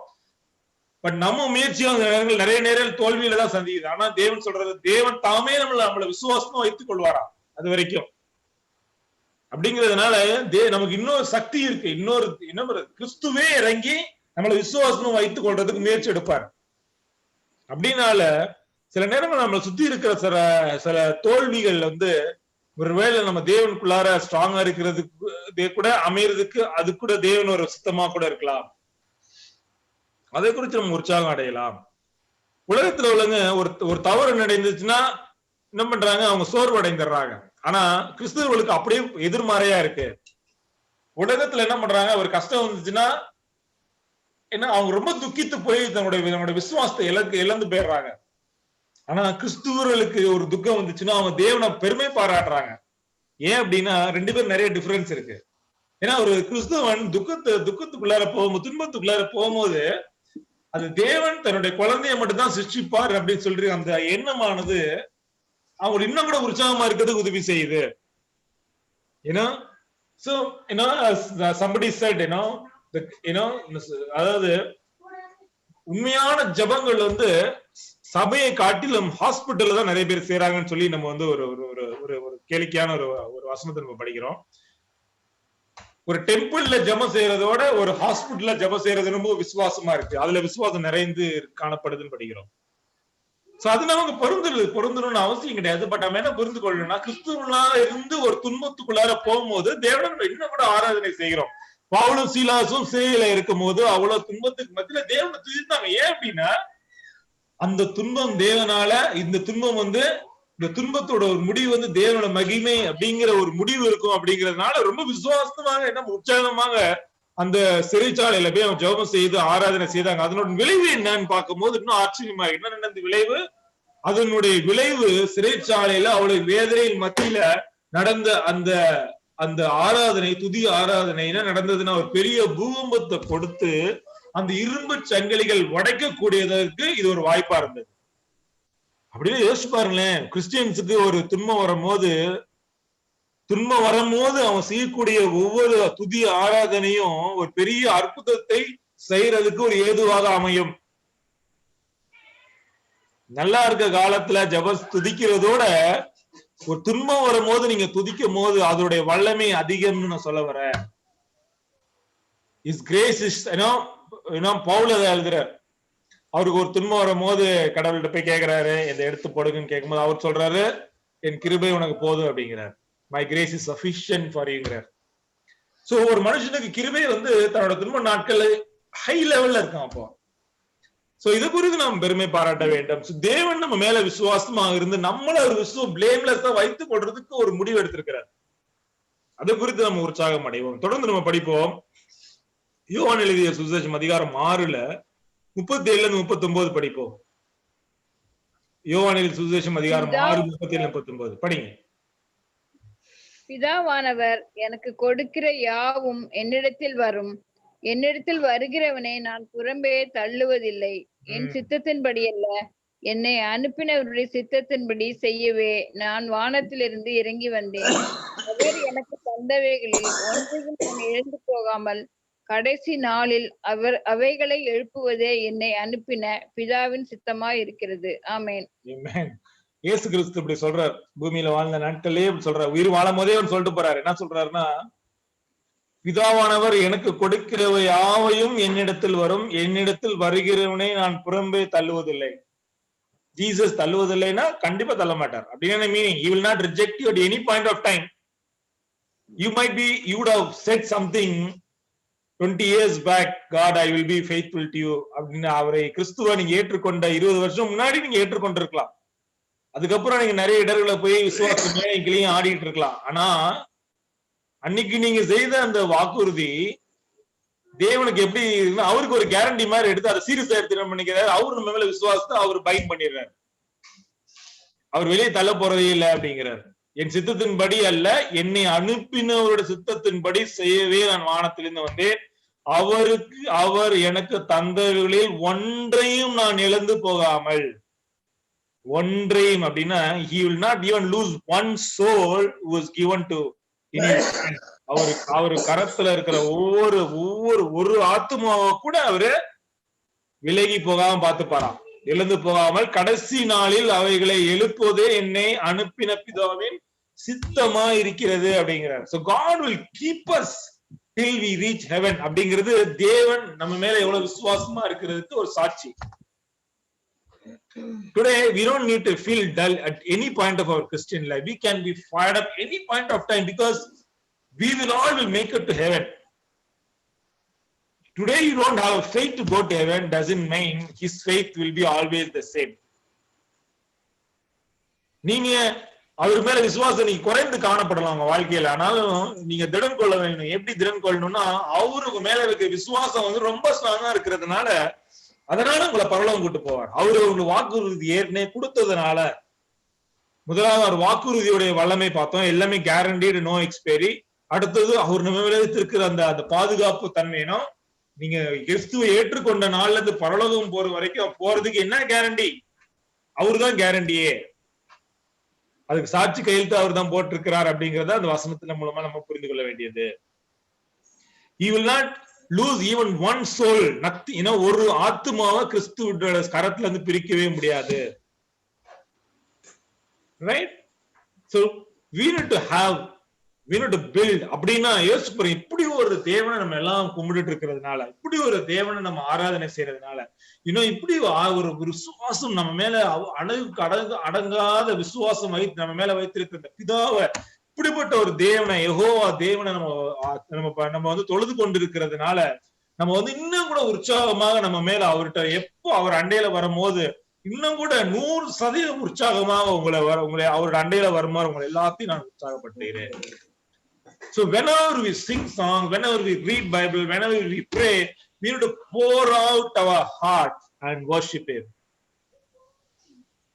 But நம்ம முயற்சியும் நிறைய நேரம் தோல்வியில தான் சந்திக்குது. ஆனா தேவன் சொல்றது, தேவன் தாமே நம்மள விசுவாசமா வைத்துக் கொள்வாரா அது வரைக்கும். அப்படிங்கிறதுனால நமக்கு இன்னொரு சக்தி இருக்கு. இன்னொரு கிறிஸ்துவே இறங்கி நம்மளை விசுவாசமா வைத்துக் கொள்றதுக்கு முயற்சி எடுப்பார். அப்படின்னால சில நேரங்கள் நம்மளை சுத்தி இருக்கிற சில தோல்விகள் ஒருவேளை நம்ம தேவனுக்குள்ளார ஸ்ட்ராங்கா இருக்கிறதுக்கு கூட அமையறதுக்கு அது கூட தேவன் ஒரு சுத்தமா கூட இருக்கலாம். அதை குறித்து நம்ம உற்சாகம் அடையலாம். உலகத்துல உள்ளவங்க ஒரு தவறு நடந்துச்சுன்னா என்ன பண்றாங்க, அவங்க சோர்வு அடைந்துடுறாங்க. ஆனா கிறிஸ்தவர்களுக்கு அப்படியே எதிர்மறையா இருக்கு. உலகத்துல என்ன பண்றாங்க, ஒரு கஷ்டம் வந்துச்சுன்னா என்ன, அவங்க ரொம்ப துக்கித்து போய் தன்னுடைய விசுவாசத்தை இழந்து போயிடுறாங்க. ஆனா கிறிஸ்துவர்களுக்கு ஒரு துக்கம் வந்துச்சுன்னா அவங்க தேவனை பெருமை பாராட்டுறாங்க. ஏன் அப்படின்னா ரெண்டு பேரும் நிறைய டிஃபரன்ஸ் இருக்கு. ஏன்னா ஒரு கிறிஸ்தவன் துக்கத்துக்குள்ளார துன்பத்துக்குள்ளார போகும்போது அது தேவன் தன்னுடைய குழந்தைய மட்டும் தான் சிருஷ்டிப்பார் அப்படின்னு சொல்லி அந்த எண்ணமானது அவங்க இன்னும் கூட உற்சாகமா இருக்கிறதுக்கு உதவி செய்யுது. somebody said, அதாவது உண்மையான ஜபங்கள் சபையை காட்டிலும் ஹாஸ்பிட்டல்ல தான் நிறைய பேர் செய்யறாங்கன்னு சொல்லி நம்ம ஒரு கேளிக்கையான ஒரு வசனத்தை நம்ம படிக்கிறோம். ஒரு டெம்பிள்ல ஜபம் செய்யறதோட ஒரு ஹாஸ்பிட்டல்ல ஜபம் செய்யறது ரொம்ப விசுவாசமா இருக்கு, அதுல விசுவாசம் நிறைந்து காணப்படுதுன்னு படிக்கிறோம். சோ அது நமக்கு பொருந்தணும்னு அவசியம் கிடையாது. பட் நம்ம என்ன புரிந்து கொள்ளணும்னா, கிறிஸ்துவனா இருந்து ஒரு துன்பத்துக்குள்ளார போகும்போது தேவனை இன்னும் கூட ஆராதனை செய்கிறோம். பவுலும் சீலாசும் சிறையில இருக்கும் போது அவ்வளவு துன்பத்துக்கு மத்தியில தேவனை துதித்தாங்க. ஏன் அப்படின்னா அந்த துன்பம் தேவனால, இந்த துன்பம் இந்த துன்பத்தோட ஒரு முடிவு தேவன மகிமை அப்படிங்கிற ஒரு முடிவு இருக்கும். அப்படிங்கறதுனால ரொம்ப விசுவாசமாக என்ன உற்சாகமாக அந்த சிறைச்சாலையில போய் அவன் ஜெபம் செய்து ஆராதனை செய்தாங்க. அதனோட விளைவு என்னன்னு பார்க்கும்போது இன்னும் ஆச்சரியமா என்ன நடந்த விளைவு, அதனுடைய விளைவு சிறைச்சாலையில அவ்வளவு வேதனையின் மத்தியில நடந்த அந்த ஆராதனை, துதி ஆராதனை என்ன நடந்ததுன்னா ஒரு பெரிய பூகம்பத்தை கொடுத்து அந்த இரும்பு சங்கிலிகள் உடைக்கக்கூடியதற்கு இது ஒரு வாய்ப்பா இருந்தது. அப்படின்னு யோசிச்சு பாருங்களேன். கிறிஸ்டியன்ஸுக்கு ஒரு துன்பம் வரும்போது அவன் செய்யக்கூடிய ஒவ்வொரு துதி ஆராதனையும் ஒரு பெரிய அற்புதத்தை செய்யறதுக்கு ஒரு ஏதுவாக அமையும். நல்லா இருக்க காலத்துல துதிக்கிறதோட ஒரு துன்பம் வரும்போது நீங்க துதிக்கும் போது அதோடைய வல்லமை அதிகம்னு நான் சொல்ல வரேன். இஸ் கிரேஸ் இஸ் பவுல் அதை எழுதுறார். அவருக்கு ஒரு துன்பம் வரும்போது கடவுள்கிட்ட போய் கேட்கிறாரு, இதை எடுத்து போடுங்கன்னு கேட்கும்போது அவர் சொல்றாரு, என் கிருபை உனக்கு போதும் அப்படிங்கிறார். My grace is sufficient for யூங்கிறார். சோ ஒரு மனுஷனுக்கு கிருபை தன்னோட துன்ப நாட்கள் ஹை லெவல்ல இருக்கும். அப்போ சோ இது குறித்து நாம் பெருமை பாராட்ட வேண்டும். தேவன் நம்ம மேல விசுவாசமாக இருந்து நம்மள ஒரு பிளேம்லெஸ்ஸா வைத்துக் கொள்றதுக்கு ஒரு முடிவு எடுத்திருக்கிறார். அது குறித்து நம்ம உற்சாகம் அடைவோம். தொடர்ந்து நம்ம படிப்போம். யோவான் எழுதிய சுவிசேஷம் அதிகாரம் 6ல 37-39 படிப்போம். யோவான் எழுதிய சுவிசேஷம் அதிகாரம் 6 37-39 படிங்க. பிதாவானவர் எனக்கு கொடுக்கிற யாவும் என்னிடத்தில் வரும், என்னிடத்தில் வருகிறவனை நான் புறம்பே தள்ளுவதில்லை. என் சித்தத்தின்படி அல்ல, என்னை அனுப்பினவருடைய சித்தத்தின்படி செய்யவே நான் வானத்திலிருந்து இறங்கி வந்தேன். அவர் எனக்கு தந்தவைகளில் ஒன்றையும் நான் இழந்து போகாமல் கடைசி நாளில் அவைகளை எழுப்புவதே என்னை அனுப்பின பிதாவின் சித்தமாய் இருக்கிறது. ஆமேன். இயேசு கிறிஸ்து இப்படி சொல்றார். பூமியில வாழ்ந்த நாட்களே இப்படி சொல்றார். உயிர் வாழும் போதே அவர் சொல்லிட்டு போறாரு. என்ன சொல்றாருன்னா, பிதாவானவர் எனக்கு கொடுக்கிறவை யாவையும் என்னிடத்தில் வரும், என்னிடத்தில் வருகிறவனை நான் புறம்பே தள்ளுவதில்லை. ஜீசஸ் தள்ளுவதில்லைன்னா கண்டிப்பா தள்ள மாட்டார். அப்படின்னு meaning, he will not reject you at any point of time. You would have said something 20 years back, God, I will be faithful to you அப்படின்னு அவரை கிறிஸ்துவ நீங்க ஏற்றுக்கொண்ட 20 வருஷம் முன்னாடி நீங்க ஏற்றுக்கொண்டிருக்கலாம். அதுக்கப்புறம் நீங்க நிறைய இடர்களை போய் விசுவாசங்களையும் ஆடிட்டு இருக்கலாம். ஆனா அன்னைக்கு நீங்க செய்த அந்த வாக்குறுதி தேவனுக்கு எப்படி அவருக்கு ஒரு கேரண்டி மாதிரி எடுத்து அதை சீரியஸா எடுத்து பண்ணிக்கிறாரு. அவரு நம்ம மேல விசுவாசத்தை அவர் பைண்ட் பண்ணிடுறாரு. அவர் வெளியே தள்ள போறதே இல்லை அப்படிங்கிறார். என் சித்தத்தின்படி அல்ல, என்னை அனுப்பினவருடைய சித்தத்தின்படி செய்யவே நான் வானத்திலிருந்து வந்தேன். அவருக்கு அவர் எனக்கு தந்தவர்களில் ஒன்றையும் நான் இழந்து போகாமல். ஒன்றையும் அப்படின்னா he will not even lose one soul who was given to அவரு கரத்துல இருக்கிற ஒவ்வொரு ஆத்துமாவை கூட அவரு விலகி போகாம பார்த்துப்பாராம், இழந்து போகாமல். கடைசி நாளில் அவைகளை எழுப்புவதே என்னை அனுப்பின பிதாவின் சித்தமா இருக்கிறது அப்படிங்கிறார். So God will keep us till we reach heaven அப்படிங்கிறது தேவன் நம்ம மேல எவ்வளவு விசுவாசமா இருக்கிறதுக்கு ஒரு சாட்சி. Today we don't need to feel dull at any point of our Christian life. We can be fired up any point of time because we will make it to heaven. Today you don't have faith to go to heaven doesn't mean his faith will be always the same. நீங்க அவர் மேல விசுவாசம் நீங்க குறைந்து காணப்படலாம் உங்க வாழ்க்கையில, ஆனாலும் நீங்க திடன் கொள்ள வேணும். எப்படி திடன் கொள்ளணும்னா அவருக்கு மேல இருக்க விசுவாசம் ரொம்ப ஸ்ட்ராங்கா இருக்கிறதுனால, அதனால உங்களை பரலோகம் கூட்டு போவார். அவரு உங்களுக்கு வாக்குறுதி ஏற்கனவே கொடுத்ததுனால. முதலாவது அவர் வாக்குறுதியுடைய வல்லமை பார்த்தோம், எல்லாமே கேரண்டீடு, நோ எக்ஸ்பைரி. அடுத்தது அவர் நம்ம மேல இருக்கிற அந்த பாதுகாப்பு தன்மையினும், நீங்க கிறிஸ்துவை ஏற்றுக்கொண்ட நாள்ல இருந்து பரலோகம் போற வரைக்கும் போறதுக்கு என்ன கேரண்டி? அவருதான் கேரண்டியே. அதுக்கு சாட்சி கையெழுத்து அவர் தான் போட்டிருக்கிறார் அப்படிங்கறத அந்த வசனத்தின் மூலமா நம்ம புரிந்து கொள்ள வேண்டியது. He will not lose even one soul. nothing, ஒரு ஆத்துமாவை கிறிஸ்துவோட கரத்துல இருந்து பிரிக்கவே முடியாது. Right? So we need to build அப்படின்னா யோசிச்சு, இப்படி ஒரு தேவனை நம்ம எல்லாம் கும்பிட்டு இருக்கிறதுனால, இப்படி ஒரு தேவனை நம்ம ஆராதனை செய்யறதுனால, இப்படி ஒரு விசுவாசம் நம்ம மேல அடங்காத விசுவாசம் நம்ம மேல வைத்திருக்கிற பிதாவை, இப்படிப்பட்ட ஒரு தேவனை, யெகோவா தேவனை நம்ம தொழுது கொண்டிருக்கிறதுனால நம்ம இன்னும் கூட உற்சாகமாக நம்ம மேல அவர்கிட்ட எப்போ அவர் அண்டையில வரும்போது இன்னும் கூட 100% உற்சாகமாக உங்களை அவரோட அண்டையில வருமாறு உங்களை எல்லாத்தையும் நான் உற்சாகப்படுத்துகிறேன். So whenever we sing songs, whenever we read Bible, whenever we pray, we need to pour out our heart and worship Him.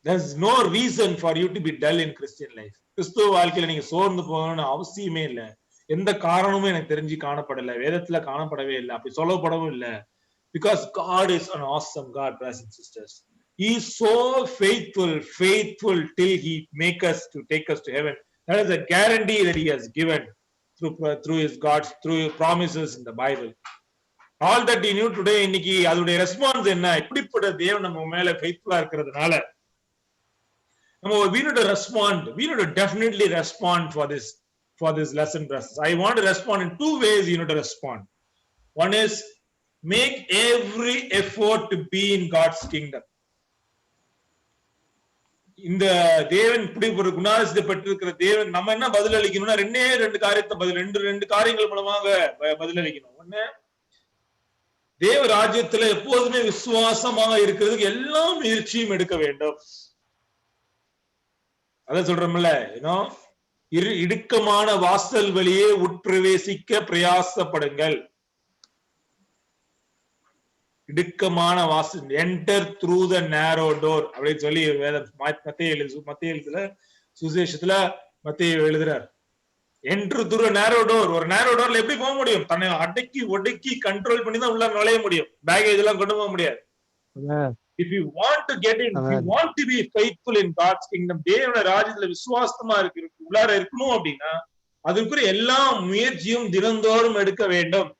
There's no reason for you to be dull in Christian life. கிறிஸ்துவ வாழ்க்கையில நீங்க சோர்ந்து போகணும்னு அவசியமே இல்லை. எந்த காரணமும் எனக்கு தெரிஞ்சு காணப்படல, வேதத்துல காணப்படவே இல்லை, அப்படி சொல்லப்படவும் இல்லை. Because God is an awesome God, brothers and sisters. He is so faithful till He make us to take us to heaven. That is a guarantee that He has given through His God's through His promises in the Bible. All that He knew today, இன்னைக்கு அதோட response என்ன? இப்படிப்பட்ட தேவன் நம்ம மேல ஃபெய்த்ஃபுல்லா இருக்கிறதுனால we need to respond. We need to definitely respond for this lesson, brothers. I want to respond in two ways. You need to respond. One is make every effort to be in God's kingdom. இந்த தேவன் இப்படி ஒரு குணாதிசயத்தை பெற்றிருக்கிற தேவன் நம்ம என்ன பதில் அளிக்கணும்னா ரெண்டு காரியங்கள் மூலமாக பதில் அளிக்கணும். ஒண்ணு, தேவ ராஜ்யத்துல எப்போதுமே விசுவாசமாக இருக்கிறதுக்கு எல்லா முயற்சியும் எடுக்க வேண்டும். அத சொல்றோம்ல, இடுக்கமான வாசல் வழியே உட்பிரவேசிக்க பிரயாசப்படுங்கள். இடுக்கமான வாசல், என்டர் த்ரூ த நேரோ டோர் அப்படின்னு சொல்லி மத்திய சுசேஷத்துல மத்திய எழுதுறார். என்டர் த்ரூ நேரோ டோர். ஒரு நேரோ டோர்ல எப்படி போக முடியும்? தன்னை அடக்கி ஒடுக்கி கண்ட்ரோல் பண்ணி தான் உள்ள நுழைய முடியும். பேகேஜ் எல்லாம் கொண்டு போக முடியாது. If you want to get in, if you want to be faithful in God's kingdom, தேவனுடைய ராஜ்யத்துல விசுவாசமா உள்ளார இருக்கணும் அப்படின்னா அதுக்குரிய எல்லா முயற்சியும் தினந்தோறும் எடுக்க வேண்டும்.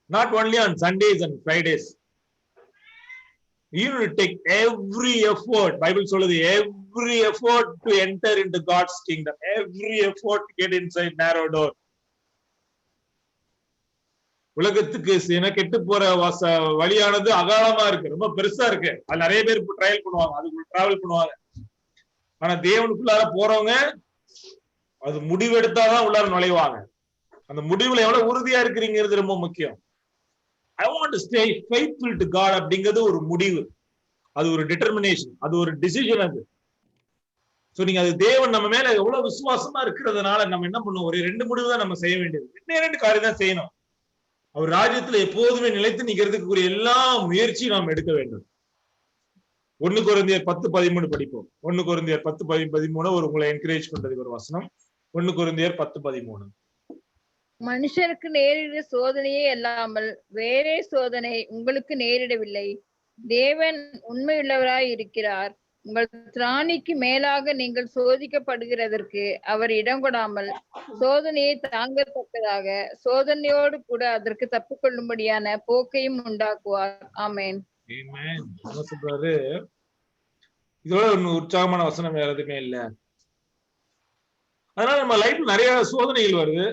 Not only on Sundays and Fridays. You need to take every effort. Bible சொல்லுது every effort to enter into God's kingdom. Every effort to get inside narrow door. உலகத்துக்கு கெட்டு போற வழியானது அகாலமா இருக்கு, ரொம்ப பெருசா இருக்கு. அது நிறைய பேர் ட்ரையல் பண்ணுவாங்க, அதுக்குள்ள டிராவல் பண்ணுவாங்க. ஆனா தேவனுக்குள்ளார போறவங்க அது முடிவெடுத்தாதான் உள்ளார நுழைவாங்க. அந்த முடிவுல எவ்வளவு உறுதியா இருக்கிறீங்கிறது ரொம்ப முக்கியம். I want to stay faithful to God அப்படிங்கிறது ஒரு முடிவு, அது ஒரு டிட்டர்மினேஷன், அது ஒரு டிசிஷன். அது சோ நீங்க அது தேவன் நம்ம மேல எவ்வளவு விசுவாசமா இருக்கிறதுனால நம்ம என்ன பண்ணுவோம், ஒரு 2 முடிவு தான் நம்ம செய்ய வேண்டியது. 2 காரியம் தான் செய்யணும். அவர் ராஜ்யத்துல எப்போதுமே நிலைத்து நிக்கிறதுக்கு எல்லா முயற்சியும் நாம் எடுக்க வேண்டும். 1 கொரிந்தியர் 10:13 படிப்போம். 1 கொரிந்தியர் 10:13 ஒரு உங்களை என்கரேஜ் பண்றதுக்கு ஒரு வசனம். 1 கொரிந்தியர் 10:13. மனுஷருக்கு நேரிட சோதனையே அல்லாமல் வேறே சோதனை உங்களுக்கு நேரிடவில்லை. தேவன் உண்மையுள்ளவராய் இருக்கிறார். உங்கள் திராணிக்கு மேலாக நீங்கள் சோதிக்கப்படுகிறதற்கு அவர் இடம் கொடாமல் சோதனையை தாங்கத்தக்கதாக சோதனையோடு கூட அதற்கு தப்பிக்கொள்ளும்படியான போக்கையும் உண்டாக்குவார். ஆமேன். சொல்றாரு, இதோட ஒண்ணு உற்சாகமான வசனம் வேற எதுவுமே இல்ல. அதனால நம்ம லைஃப்ல நிறைய சோதனைகள் வருது.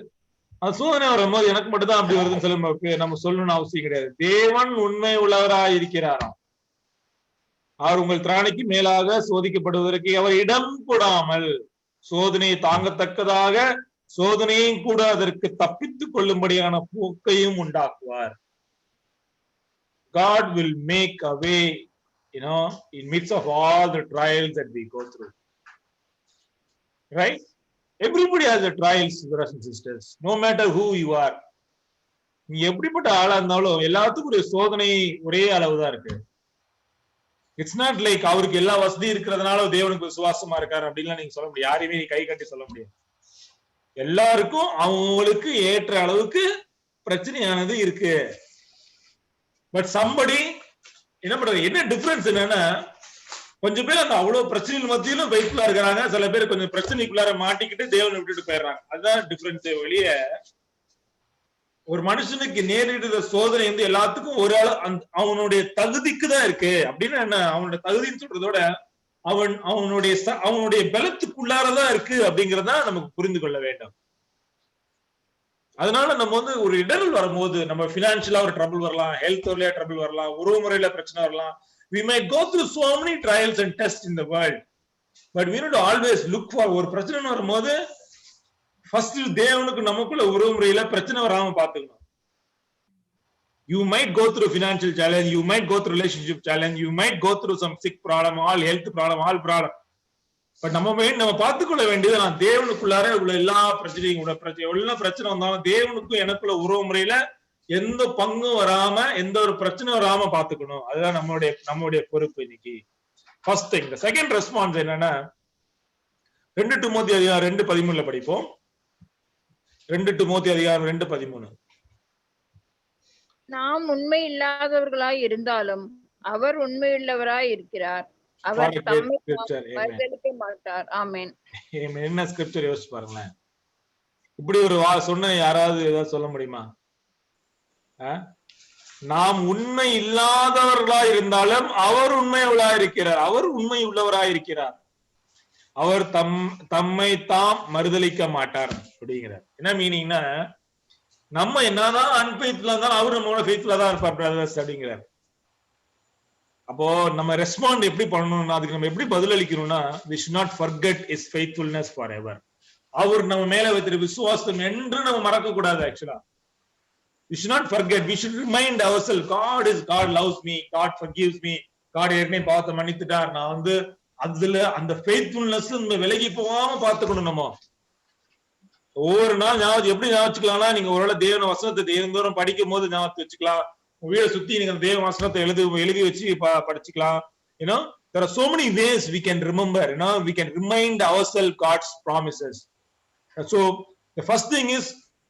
அது சோதனை வரும்போது எனக்கு மட்டும் தான் அப்படி வருதுன்னு சொல்ல நம்ம சொல்லணும்னு அவசியம் கிடையாது. தேவன் உண்மை உள்ளவராய் இருக்கிறாராம். அவர் உங்கள் திராணிக்கு மேலாக சோதிக்கப்படுவதற்கு அவர் இடம் கொடாமல் சோதனையை தாங்கத்தக்கதாக சோதனையும் கூட அதற்கு தப்பித்துக் கொள்ளும்படியான போக்கையும் உண்டாக்குவார். God will make a way, in midst of all the trials that we go through. Right? Everybody has the trials, brothers and sisters. No matter who you are. நீ எப்படிப்பட்ட ஆளா இருந்தாலும் எல்லாத்துக்கும் ஒரு சோதனை ஒரே அளவுதான் இருக்கு. இட்ஸ் நாட் லைக் அவருக்கு எல்லா வசதி இருக்கிறதுனால தேவனுக்கு விசுவாசமா இருக்காரு அப்படின்லாம் நீங்க சொல்ல முடியாது. யாரையுமே நீ கை கட்டி சொல்ல முடியாது. எல்லாருக்கும் அவங்களுக்கு ஏற்ற அளவுக்கு பிரச்சனையானது இருக்கு. பட் சம்படி என்ன பண்றது, என்ன டிஃபரன்ஸ் என்னன்னா, கொஞ்சம் பேர் அந்த அவ்வளவு பிரச்சனைகள் மத்தியிலும் வெயிட்ஃபுல்லா இருக்கிறாங்க. சில பேர் கொஞ்சம் பிரச்சனைக்குள்ளார மாட்டிக்கிட்டு தேவனை விட்டுட்டு போயிடுறாங்க. அதுதான் டிஃபரன்ஸ். வெளியே ஒரு மனுஷனுக்கு நேரிடுற சோதனை வந்து எல்லாத்துக்கும் ஒரு ஆள் அவனுடைய தகுதிக்கு தான் இருக்கு. அப்படின்னு என்ன, அவனுடைய தகுதின்னு சொல்றதோட அவனுடைய பலத்துக்குள்ளாரதான் இருக்கு அப்படிங்கறத நமக்கு புரிந்து கொள்ள வேண்டும். அதனால நம்ம வந்து ஒரு இடர்கள் வரும்போது, நம்ம பினான்சியலா ஒரு ட்ரபிள் வரலாம், ஹெல்த் வழியா ட்ரபிள் வரலாம், உறவு முறையில பிரச்சனை வரலாம். We may go through so many trials and tests in the world, but we need to always look for, ஒரு பிரச்சனை வரும்போது ஃபர்ஸ்ட் தேவனுக்கு நமக்குள்ள உறவு முறையில பிரச்சனை வராம பாத்துக்கணும். You might go through financial challenge, you might go through relationship challenge, you might go through some sick problem, all health problem, all problem. But நம்ம பார்த்துக்கொள்ள வேண்டியது, நான் தேவனுக்குள்ளார உள்ள எல்லா பிரச்சனையும் எவ்வளவு பிரச்சனை வந்தாலும் தேவனுக்கும் எனக்குள்ள உறவு முறையில எந்த பங்கும் வராம, எந்த ஒரு பிரச்சனை வராம பாத்துக்கணும். அதுதான் நம்மளுடைய பொறுப்பு இன்னைக்கு. First thing. செகண்ட் ரெஸ்பான்ஸ் என்னன்னா, 2 திமோத்தேயு அதிகாரம் 2:13 படிப்போம். 2 திமோத்தேயு அதிகாரம் 2:13. நாம் உண்மை இல்லாதவர்களாய் இருந்தாலும் அவர் உண்மையுள்ளவராய் இருக்கிறார். அவர் தம்மை மறுதலிக்க மாட்டார். ஆமென். என்ன ஸ்கிரிப்சர் யோசிச்சு பாருங்களேன். இப்படி ஒரு சொன்ன யாராவது ஏதாவது சொல்ல முடியுமா? நாம் உண்மை இல்லாதவர்களாய் இருந்தாலும் அவர் உண்மையுள்ளவராய் இருக்கிறார். அவர் உண்மை உள்ளவராய் இருக்கிறார். அவர் தம்மை தாம் மறுதலிக்க மாட்டார் அப்படிங்கிறார். என்ன மீனிங்னா, நம்ம என்னதான் அன்பெய்த்ஃபுல்லா இருந்தாலும் அவர் நம்மளோட ஃபெய்த்ஃபுல்லா தான் இருப்பார் பிரதர்ஸ் அப்படிங்கிறார். அப்போ நம்ம ரெஸ்பாண்ட் எப்படி பண்ணணும்னா, அதுக்கு நம்ம எப்படி பதிலளிக்கணும்னா, we should not forget his faithfulness forever. அவர் நம்ம மேல வைத்திருக்கிற விசுவாசம் என்று நம்ம மறக்க கூடாது. ஆக்சுவலா we should not forget, we should remind ourselves, God loves me, God forgives me, God ஏற்கனவே பாவத்தை மன்னித்துட்டார். நான் வந்து அதுல அந்த ஃபெய்த்ஃபுல்னஸ் நம்ம விலகி போகாம பாத்துக்கணும். நம்ம ஒவ்வொரு நாள் எப்படி ஞாபகம், நீங்க ஒருவேளை தேவன வசனத்தை தேவந்தோறும் படிக்கும் போது ஞாபகத்தை வச்சுக்கலாம். வீட சுத்தி நீங்க தேவ வசனத்தை எழுதி வச்சு படிச்சுக்கலாம். there are so many ways we can remember, we can remind ourselves God's promises. So the first thing is,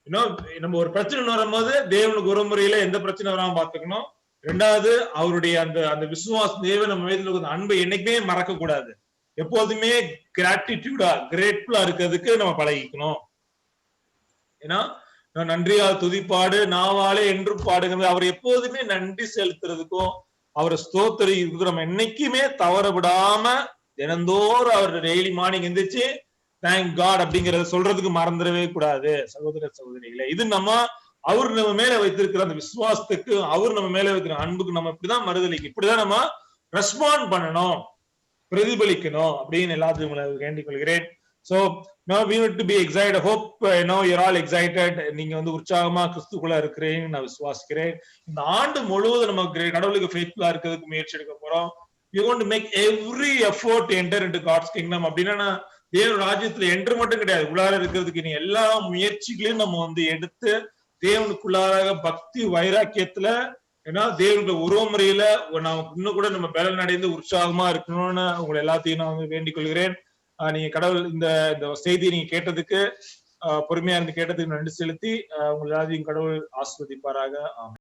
நம்ம ஒரு பிரச்சனை வரும்போது தேவனுக்கு ஒரு முறையில எந்த பிரச்சனை வராம பாத்துக்கணும். ரெண்டாவது, அவருடைய அந்த விசுவாசம், தேவன் நம்ம மேல அன்பை என்னைக்குமே மறக்க கூடாது. எப்போதுமே கிராட்டிடியூடா, கிரேட்ஃபுல்லா இருக்கிறதுக்கு நம்ம பழகிக்கணும். ஏன்னா நன்றியால் துதிப்பாடு நாவாலே என்று பாடுகிறது. அவர் எப்போதுமே நன்றி செலுத்துறதுக்கும் அவரை ஸ்தோத்திரிக்கிறதுக்கும் நம்ம என்னைக்குமே தவற விடாம தினந்தோறும் அவர் டெய்லி மார்னிங் எந்திரிச்சு தேங்க் காட் அப்படிங்கறத சொல்றதுக்கு மறந்துடவே கூடாது. சகோதர சகோதரிகளே, இது அவர் நம்ம மேல வைத்திருக்கிற அந்த விசுவாசத்துக்கு, அவர் நம்ம மேல வைத்திருக்கிற அன்புக்கு நம்ம இப்படிதான் மறுதலிக்கு, இப்படிதான் நம்ம ரெஸ்பாண்ட் பண்ணணும், பிரதிபலிக்கணும் அப்படின்னு எல்லாத்தையும் உங்களை வேண்டிக் கொள்கிறேன். So now we need to be excited. Hope you're all excited. நீங்க வந்து உற்சாகமா கிறிஸ்துக்குள்ள இருக்கிறீங்கன்னு நான் விசுவாசிக்கிறேன். இந்த ஆண்டு முழுவதும் நம்ம கடவுளுக்கு ஃபெய்த்ஃபுல்லா இருக்கிறதுக்கு முயற்சி எடுக்க போறோம். We want to make every effort to enter into God's kingdom. அப்படின்னா தேவ ராஜ்யத்துல என்ட்ரு மட்டும் கிடையாது, உள்ளார இருக்கிறதுக்கு நீ எல்லா முயற்சிகளையும் நம்ம வந்து எடுத்து தேவனுக்குள்ளாக பக்தி வைராக்கியத்துல, ஏன்னா தேவனுடைய உறவு முறையில நான் இன்னும் கூட நம்ம பலன் அடைந்து உற்சாகமா இருக்கணும்னு உங்களை எல்லாத்தையும் நான் வந்து வேண்டிக் கொள்கிறேன். நீங்க கடவுள் இந்த செய்தியை நீங்க கேட்டதுக்கு பொறுமையா இருந்து கேட்டதுக்கு நன்றி செலுத்தி உங்க எல்லாத்தையும் கடவுள் ஆசீர்வதிப்பாராக. ஆமென்.